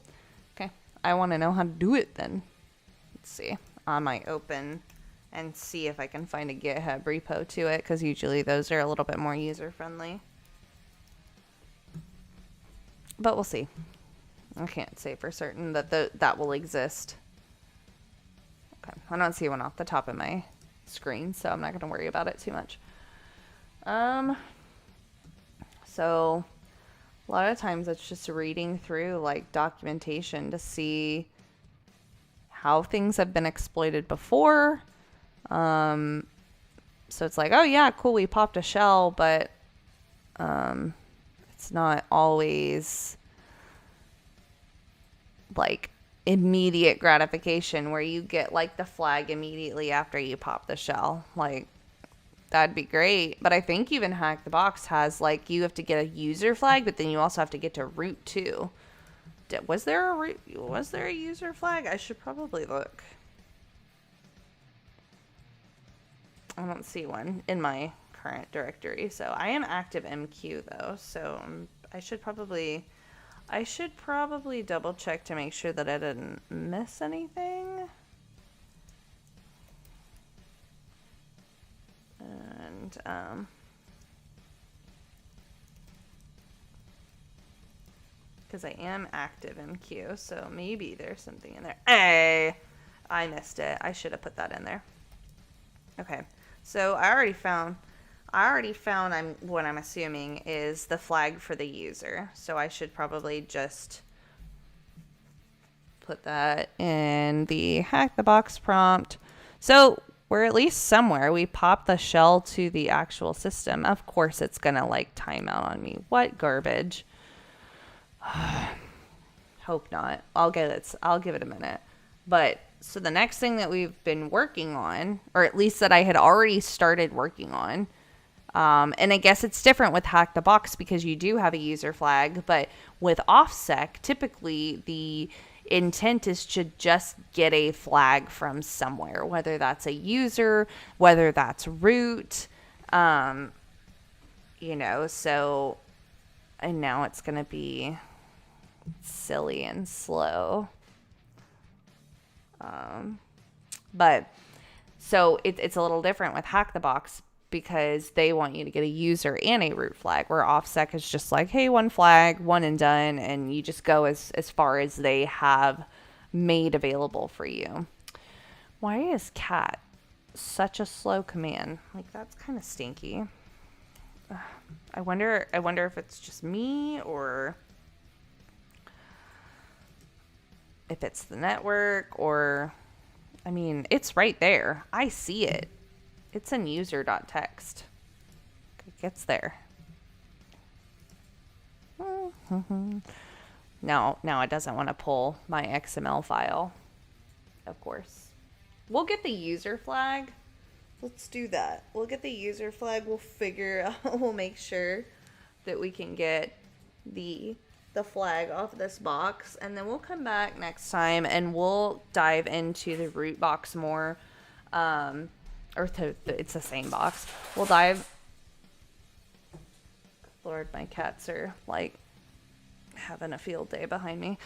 Okay, I want to know how to do it then. Let's see. I might open and see if I can find a GitHub repo to it, because usually those are a little bit more user-friendly. But we'll see. I can't say for certain that that will exist. Okay, I don't see one off the top of my screen, so I'm not going to worry about it too much. So a lot of times it's just reading through like documentation to see how things have been exploited before. So it's like, oh yeah, cool, we popped a shell, but it's not always like immediate gratification where you get like the flag immediately after you pop the shell. Like, that'd be great. But I think even Hack the Box has like, you have to get a user flag, but then you also have to get to root too. Was there a user flag? I should probably look. I don't see one in my current directory. So I am active MQ though. So I should probably double check to make sure that I didn't miss anything. And because I am active MQ, so maybe there's something in there. Hey, I missed it. I should have put that in there. Okay, so I already found what I'm assuming is the flag for the user. So I should probably just put that in the Hack the Box prompt. So we're at least somewhere. We pop the shell to the actual system. Of course it's gonna like time out on me. What garbage. Hope not. I'll give it a minute. But so the next thing that we've been working on, or at least that I had already started working on, and I guess it's different with Hack the Box because you do have a user flag, but with OffSec, typically the intent is to just get a flag from somewhere, whether that's a user, whether that's root, so, and now it's going to be silly and slow. But so it's a little different with Hack the Box because they want you to get a user and a root flag, where OffSec is just like, hey, one flag, one and done, and you just go as far as they have made available for you. Why is cat such a slow command? Like, that's kind of stinky. I wonder if it's just me or if it's the network, or I mean, it's right there. I see it. It's in user.txt. It gets there. Now it doesn't want to pull my XML file. Of course. We'll get the user flag. Let's do that. We'll get the user flag. We'll make sure that we can get the flag off this box, and then we'll come back next time and we'll dive into the root box more. It's the same box. We'll dive. Lord, my cats are like having a field day behind me.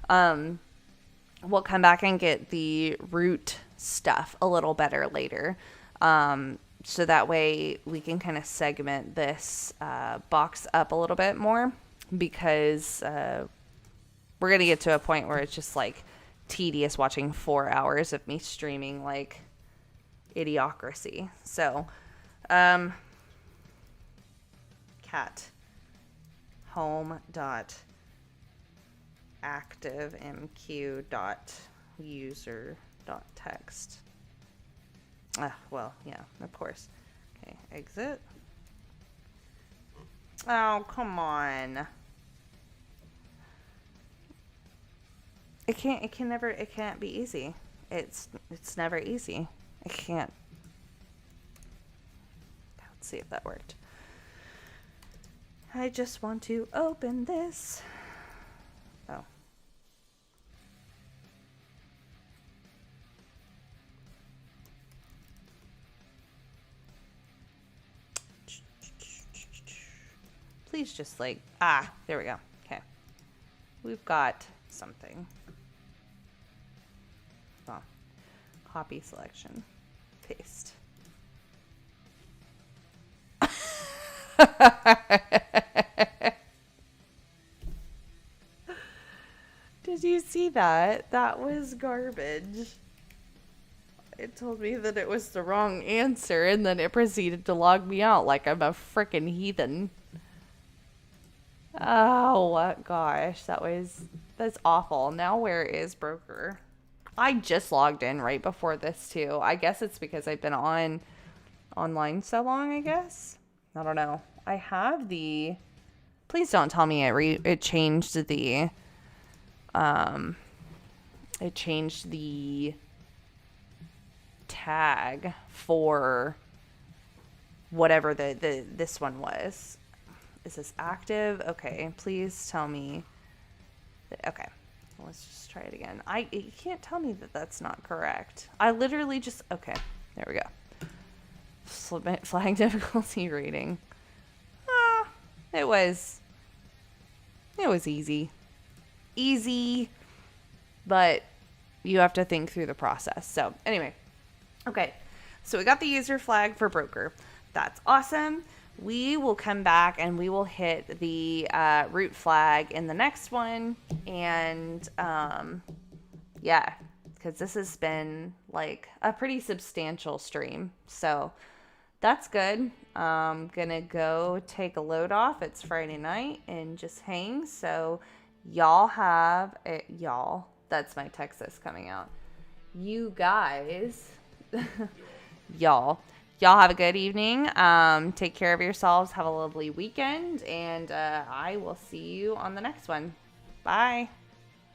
We'll come back and get the root stuff a little better later. So that way we can kind of segment this box up a little bit more, because we're going to get to a point where it's just like tedious watching 4 hours of me streaming like idiocracy. So, cat home.activemq.user.text. Well, yeah, of course. Okay, exit. Oh, come on. It can't be easy. it's never easy. I can't. Let's see if that worked. I just want to open this. Oh. Please just like, there we go. Okay. We've got something. Oh. Copy selection. Paste. Did you see that? That was garbage. It told me that it was the wrong answer, and then it proceeded to log me out like I'm a frickin' heathen. Oh, gosh. That's awful. Now where is Broker? I just logged in right before this, too. I guess it's because I've been online so long, I guess. I don't know. I have the... Please don't tell me it changed the... It changed the tag for whatever this one was. Is this active? Okay, please tell me that, okay, let's just try it again. You can't tell me that that's not correct. I literally just, okay, there we go. Submit flag difficulty rating. It was easy. Easy, but you have to think through the process. So anyway, okay, so we got the user flag for Broker. That's awesome. We will come back and we will hit the root flag in the next one. And yeah, because this has been like a pretty substantial stream. So that's good. I'm going to go take a load off. It's Friday night and just hang. So y'all have it. Y'all, that's my Texas coming out. You guys, y'all have a good evening. Take care of yourselves. Have a lovely weekend. And I will see you on the next one. Bye.